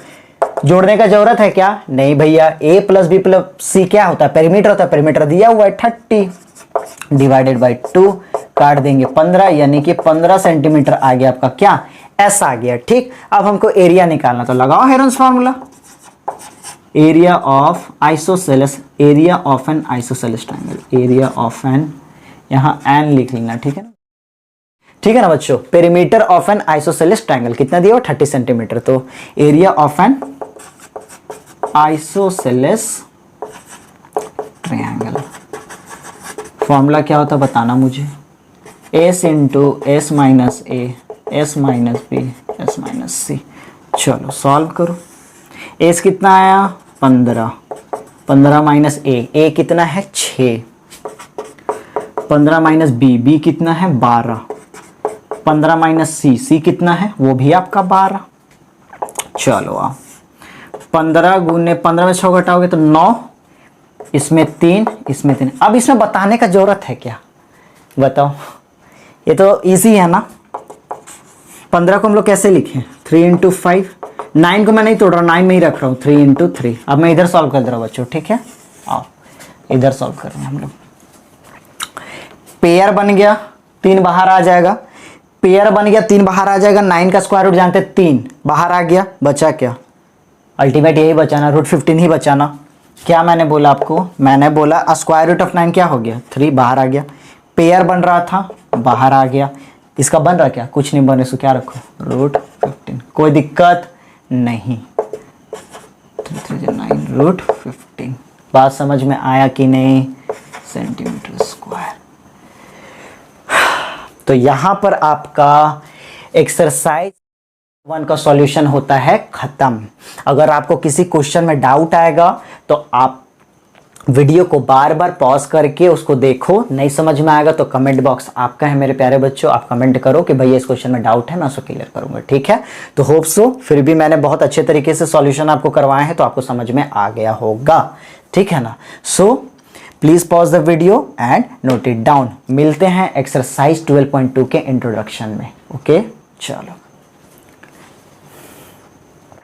जोड़ने का जरूरत है क्या? नहीं भैया। A plus B plus C क्या होता है? पेरीमीटर होता है। पेरीमीटर दिया हुआ है 30 डिवाइडेड बाई 2, काट देंगे 15, यानी कि 15 सेंटीमीटर आ गया आपका क्या? एस आ गया। ठीक, अब हमको एरिया निकालना। तो लगाओ Heron's formula. Area of isosceles, area of an isosceles triangle, area of an, यहां एन लिख लेना। ठीक है ना? ठीक है ना बच्चों? Perimeter of an isosceles triangle कितना दिया हुआ? 30 सेंटीमीटर। तो area of an isosceles triangle, formula क्या होता है बताना मुझे। S into S minus A, S minus B, S minus C. चलो सॉल्व करो। एस कितना आया? 15, 15 माइनस ए कितना है? 6, 15 माइनस बी कितना है? 12, 15 माइनस सी कितना है? वो भी आपका 12। चलो आओ, 15 गुने 15 में 6 घटाओगे तो 9, इसमें 3, इसमें 3। अब इसमें बताने का जरूरत है क्या? बताओ, ये तो इजी है ना। 15 को हम लोग कैसे लिखें? 3 इंटू 5। 9 को मैं नहीं तोड़ रहा, 9 में ही रख रहा हूँ। 3 इंटू 3। अब मैं इधर सॉल्व कर दे रहा हूँ बच्चों। ठीक है, आओ इधर सॉल्व कर रहे हैं हम लोग। पेयर बन गया, 3 बाहर आ जाएगा। पेयर बन गया, 3 बाहर आ जाएगा। 9 का स्क्वायर रूट जानते, 3 बाहर आ गया। बचा क्या? अल्टीमेट यही बचाना, रूट 15 ही बचाना। क्या मैंने बोला आपको? मैंने बोला स्क्वायर रूट ऑफ 9 क्या हो गया? 3 बाहर आ गया। पेयर बन रहा था, बाहर आ गया। इसका बन रहा क्या? कुछ नहीं बन रहा, इसको क्या रखो? रूट 15। कोई दिक्कत नहीं। 3 3 9 रूट 15। बात समझ में आया कि नहीं? Centimetre square. तो यहां पर आपका एक्सरसाइज 1 का सॉल्यूशन होता है खत्म। अगर आपको किसी क्वेश्चन में डाउट आएगा तो आप वीडियो को बार बार पॉज करके उसको देखो। नहीं समझ में आएगा तो कमेंट बॉक्स आपका है मेरे प्यारे बच्चों, आप कमेंट करो कि भैया इस क्वेश्चन में डाउट है, मैं उसको क्लियर करूंगा। ठीक है, तो होप सो फिर भी मैंने बहुत अच्छे तरीके से सॉल्यूशन आपको करवाए हैं तो आपको समझ में आ गया होगा। ठीक है ना? So please pause the video and note it down. मिलते हैं एक्सरसाइज 12.2 के इंट्रोडक्शन में। ओके, चलो।